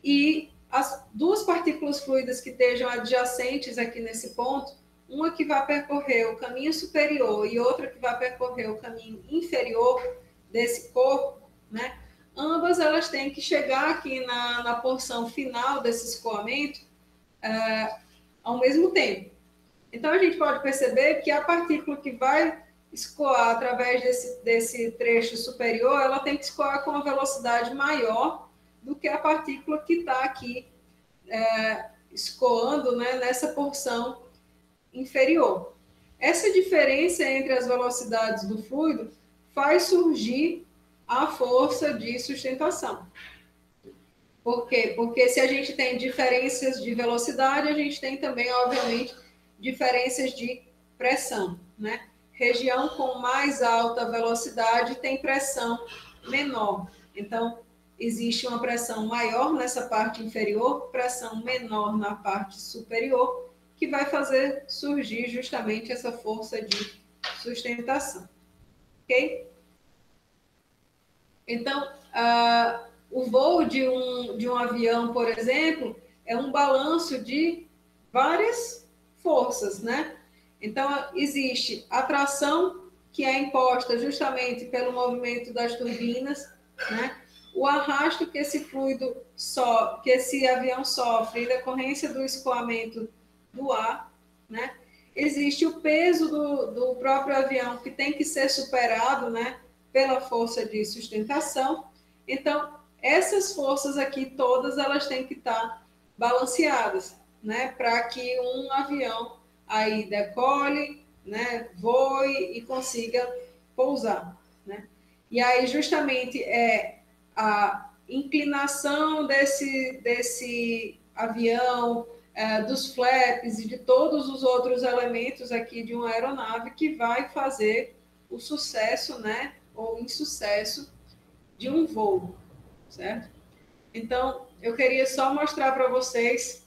Speaker 1: e as duas partículas fluidas que estejam adjacentes aqui nesse ponto, uma que vai percorrer o caminho superior e outra que vai percorrer o caminho inferior desse corpo, né? Ambas elas têm que chegar aqui na porção final desse escoamento ao mesmo tempo. Então, a gente pode perceber que a partícula que vai escoar através desse trecho superior, ela tem que escoar com uma velocidade maior do que a partícula que está aqui escoando, né, nessa porção inferior. Essa diferença entre as velocidades do fluido faz surgir a força de sustentação. Por quê? Porque se a gente tem diferenças de velocidade, a gente tem também, obviamente, diferenças de pressão, né? Região com mais alta velocidade tem pressão menor. Então, existe uma pressão maior nessa parte inferior, pressão menor na parte superior, que vai fazer surgir justamente essa força de sustentação. Ok? Então, o voo de um avião, por exemplo, é um balanço de várias forças, né? Então, existe a tração, que é imposta justamente pelo movimento das turbinas, né? O arrasto que esse fluido que esse avião sofre em decorrência do escoamento do ar, né? Existe o peso do próprio avião que tem que ser superado, né? Pela força de sustentação. Então, essas forças aqui todas elas têm que estar balanceadas, né, para que um avião aí decole, né, voe e consiga pousar, né? E aí justamente a inclinação desse avião, dos flaps e de todos os outros elementos aqui de uma aeronave que vai fazer o sucesso, né, ou insucesso de um voo, certo? Então, eu queria só mostrar para vocês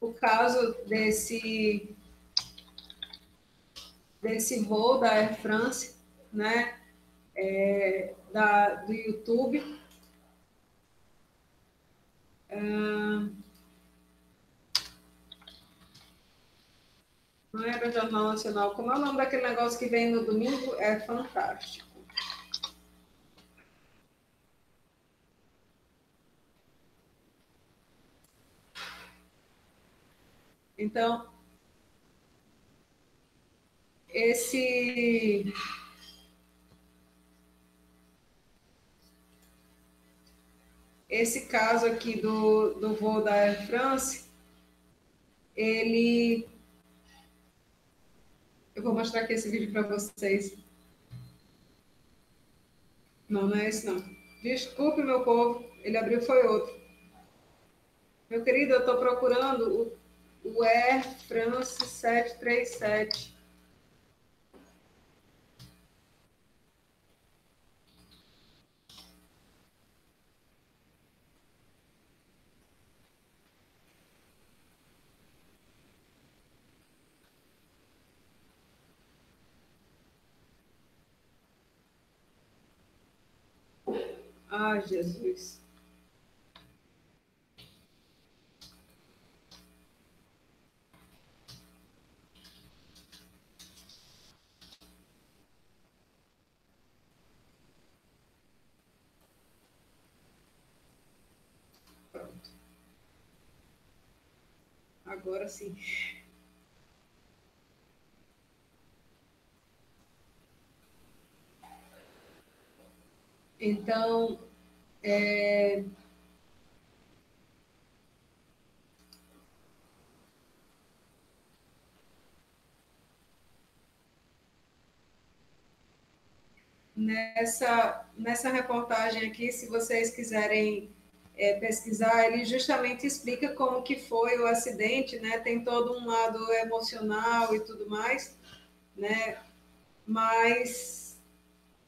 Speaker 1: o caso desse voo da Air France, né, do YouTube. Não era o Jornal Nacional. Como é o nome daquele negócio que vem no domingo? É fantástico. Então, esse caso aqui do voo da Air France, eu vou mostrar aqui esse vídeo para vocês. Não, não é esse não. Desculpe, meu povo, ele abriu foi outro. Meu querido, eu estou procurando o Air France 737. Ai, Jesus. Pronto. Agora sim. Então, nessa reportagem aqui, se vocês quiserem pesquisar, ele justamente explica como que foi o acidente, né? Tem todo um lado emocional e tudo mais, né? Mas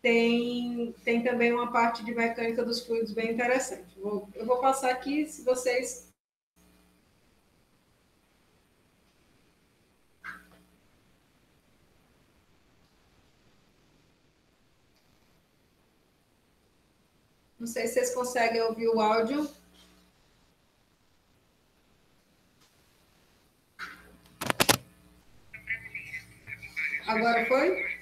Speaker 1: tem também uma parte de mecânica dos fluidos bem interessante. Eu vou passar aqui, se vocês... Não sei se vocês conseguem ouvir o áudio. Agora foi?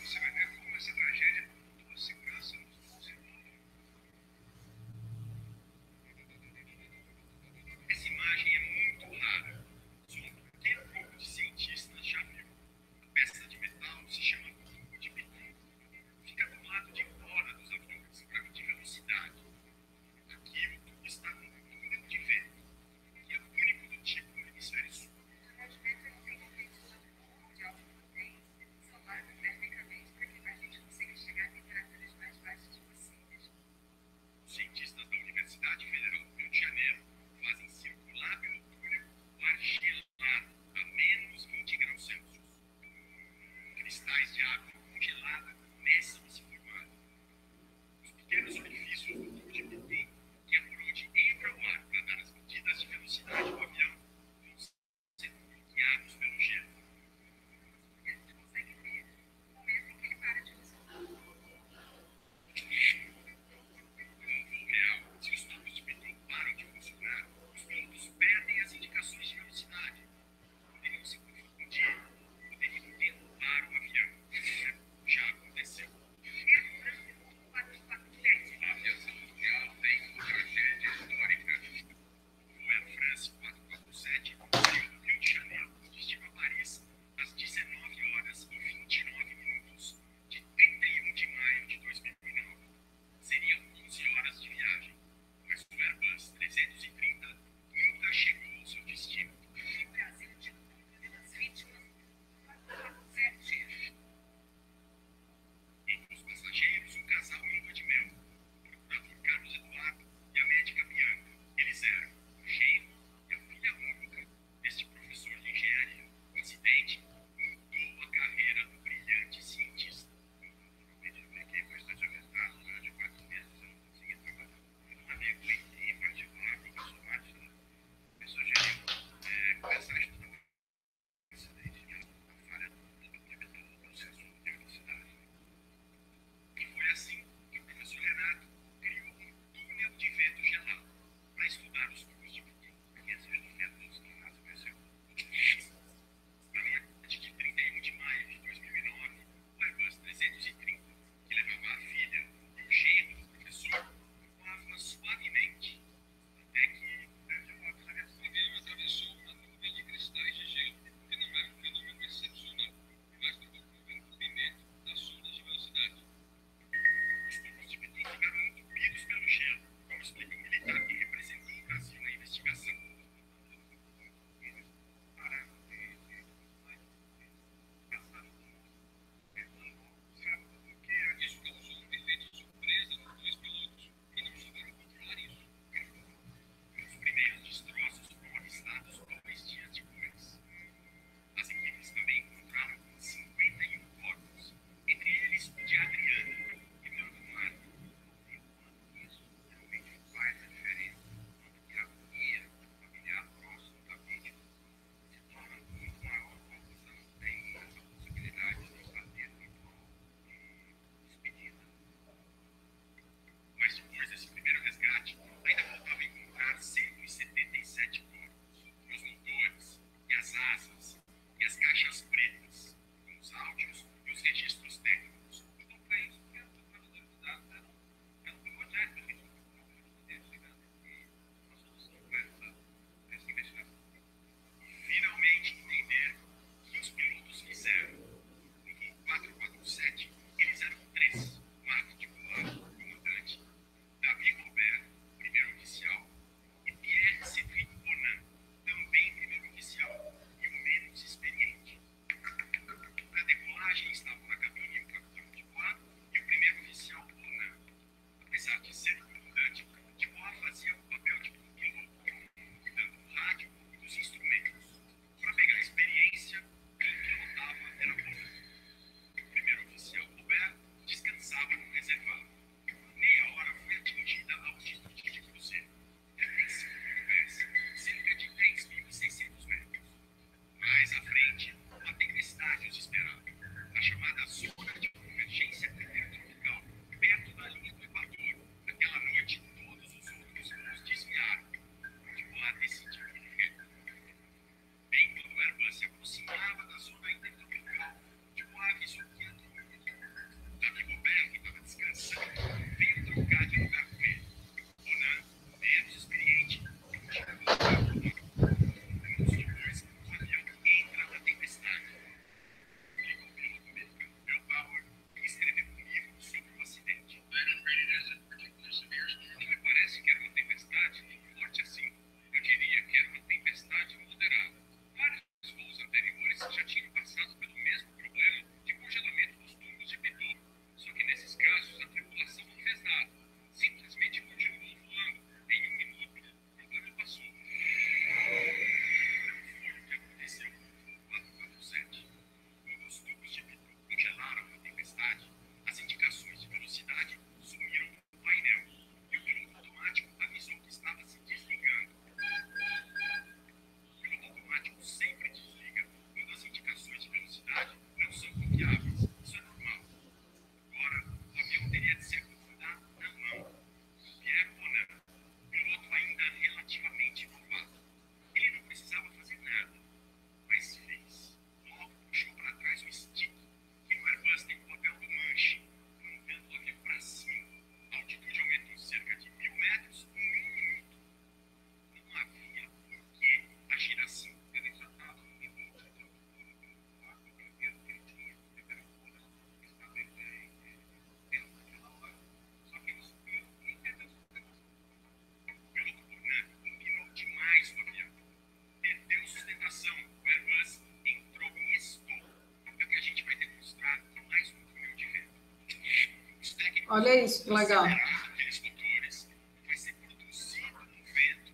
Speaker 1: Olha isso, que legal.
Speaker 2: Aqueles motores vai ser produzido um vento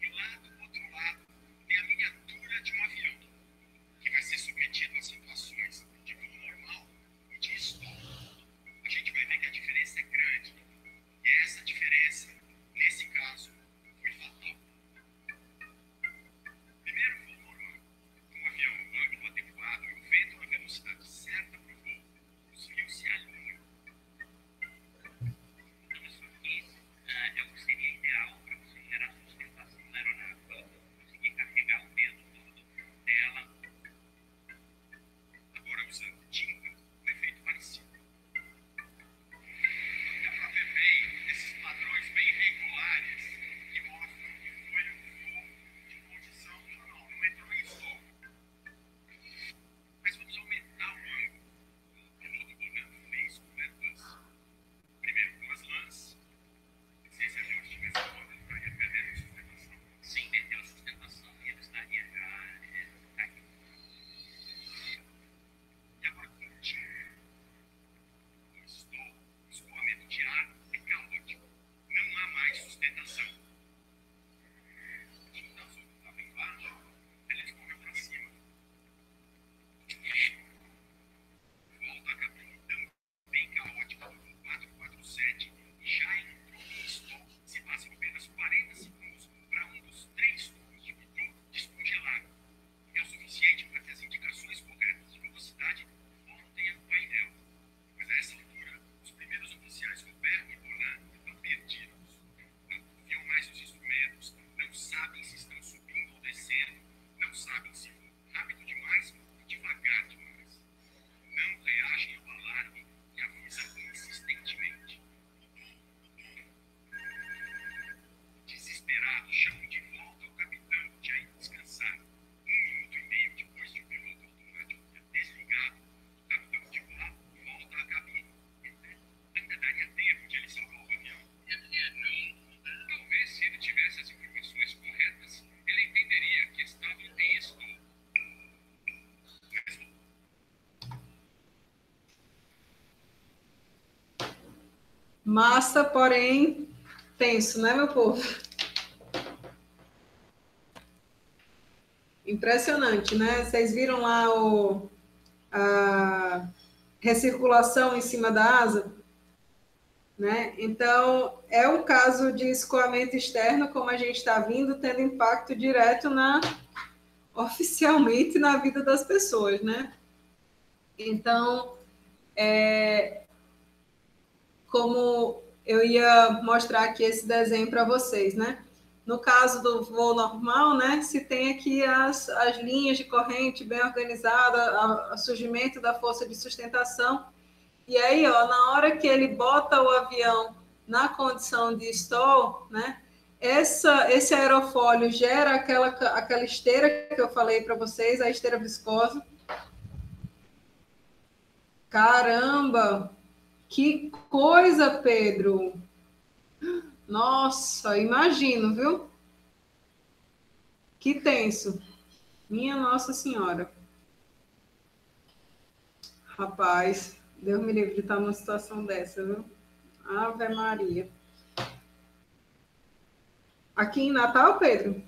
Speaker 2: e lá do outro lado tem a miniatura de um avião que vai ser submetido a situações de voo normal e de stall. A gente vai ver que a diferença é grande. E essa diferença, nesse caso, foi fatal. Primeiro voo normal, com o avião no ângulo adequado e o vento na velocidade certa para o voo, os fios se alinham. Isso é o que seria ideal para você gerar sustentação na aeronave, conseguir carregar o peso todo dela. Agora, usando tinta, o efeito parecido. Dá para ver bem esses padrões bem regulares que mostram que foi um voo de condição normal, não entrou em stall. Mas vamos aumentar o ângulo. O piloto Bonanno fez com o Airbus. Primeiro com as lãs. Se esse avião estivesse voando, ele estaria perdendo sustentação. Sem perder a sustentação, ele estaria já caindo. E agora com tinta. No stall, o escoamento de ar é caótico. Não há mais sustentação. A tinta azul que estava embaixo, ela escorreu para cima. Volta a cabine também caótica do 447 e já entrou em stall. Se passam apenas 40 segundos para um dos 3 tubos de motor descongelar. É o suficiente para que as indicações corretas de velocidade voltem ao painel. Mas a essa altura, os primeiros oficiais Robert e Bonan estão perdidos. Não confiam mais nos instrumentos, não sabem se estão subindo ou descendo, não sabem se vão rápido demais ou devagar demais. Não reagem ao alarme e avisam insistentemente. Desesperados, chamam de volta ao capitão já ir descansar. 1 minuto e meio depois de o piloto automático ter desligado, o capitão de lá volta à cabine. Ainda daria tempo de ele salvar o avião? Talvez, se ele tivesse as informações corretas, ele entenderia que estava em stall. Mas
Speaker 1: Massa, porém tenso, né, meu povo? Impressionante, né? Vocês viram lá a recirculação em cima da asa, né? Então, é um caso de escoamento externo, como a gente está vindo, tendo impacto direto oficialmente na vida das pessoas, né? Então, como eu ia mostrar aqui esse desenho para vocês, né? No caso do voo normal, né, se tem aqui as linhas de corrente bem organizadas, o surgimento da força de sustentação. E aí, ó, na hora que ele bota o avião na condição de stall, né, esse aerofólio gera aquela esteira que eu falei para vocês, a esteira viscosa. Caramba! Que coisa, Pedro! Nossa, imagino, viu? Que tenso. Minha Nossa Senhora. Rapaz, Deus me livre de estar numa situação dessa, viu? Ave Maria. Aqui em Natal, Pedro?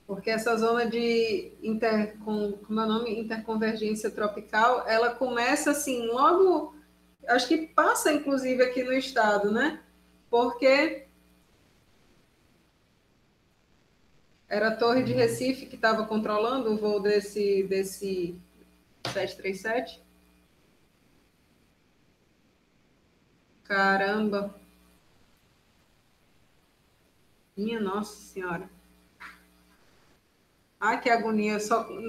Speaker 1: Porque essa zona de como é o nome? Interconvergência tropical, ela começa assim, logo, acho que passa inclusive aqui no estado, né? Porque era a Torre de Recife que estava controlando o voo desse 737. Caramba! Minha Nossa Senhora. Ai, que agonia.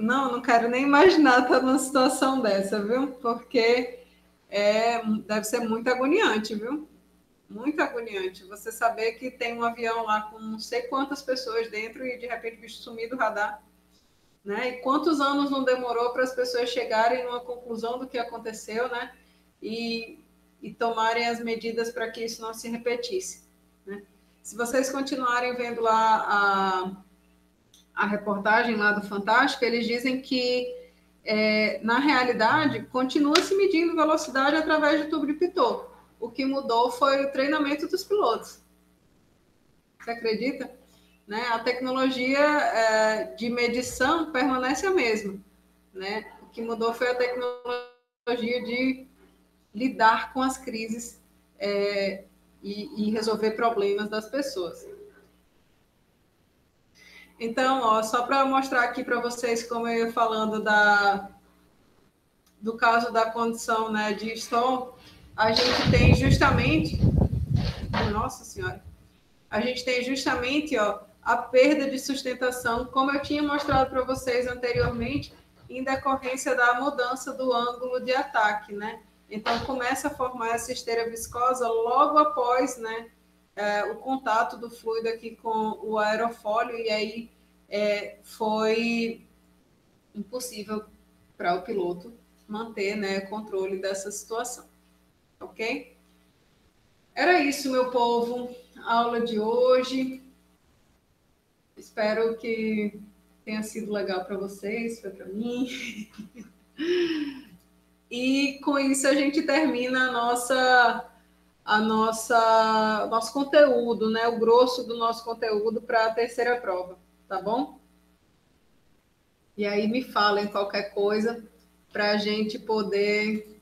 Speaker 1: Não quero nem imaginar estar numa situação dessa, viu? Porque deve ser muito agoniante, viu? Muito agoniante. Você saber que tem um avião lá com não sei quantas pessoas dentro e de repente o bicho sumir do radar. Né? E quantos anos não demorou para as pessoas chegarem numa conclusão do que aconteceu, né? E tomarem as medidas para que isso não se repetisse. Né? Se vocês continuarem vendo lá a reportagem lá do Fantástico, eles dizem que, na realidade, continua se medindo velocidade através de tubo de pitot. O que mudou foi o treinamento dos pilotos. Você acredita? Né? A tecnologia de medição permanece a mesma. Né? O que mudou foi a tecnologia de lidar com as crises e resolver problemas das pessoas. Então, ó, só para mostrar aqui para vocês, como eu ia falando do caso da condição, né, de Stone, a gente tem justamente, nossa senhora, a gente tem justamente, ó, a perda de sustentação, como eu tinha mostrado para vocês anteriormente, em decorrência da mudança do ângulo de ataque, né? Então, começa a formar essa esteira viscosa logo após, né, o contato do fluido aqui com o aerofólio, e aí foi impossível para o piloto manter, né, controle dessa situação, ok? Era isso, meu povo, a aula de hoje. Espero que tenha sido legal para vocês, foi para mim. E com isso a gente termina nosso conteúdo, né? O grosso do nosso conteúdo para a terceira prova, tá bom? E aí me falem qualquer coisa para a gente poder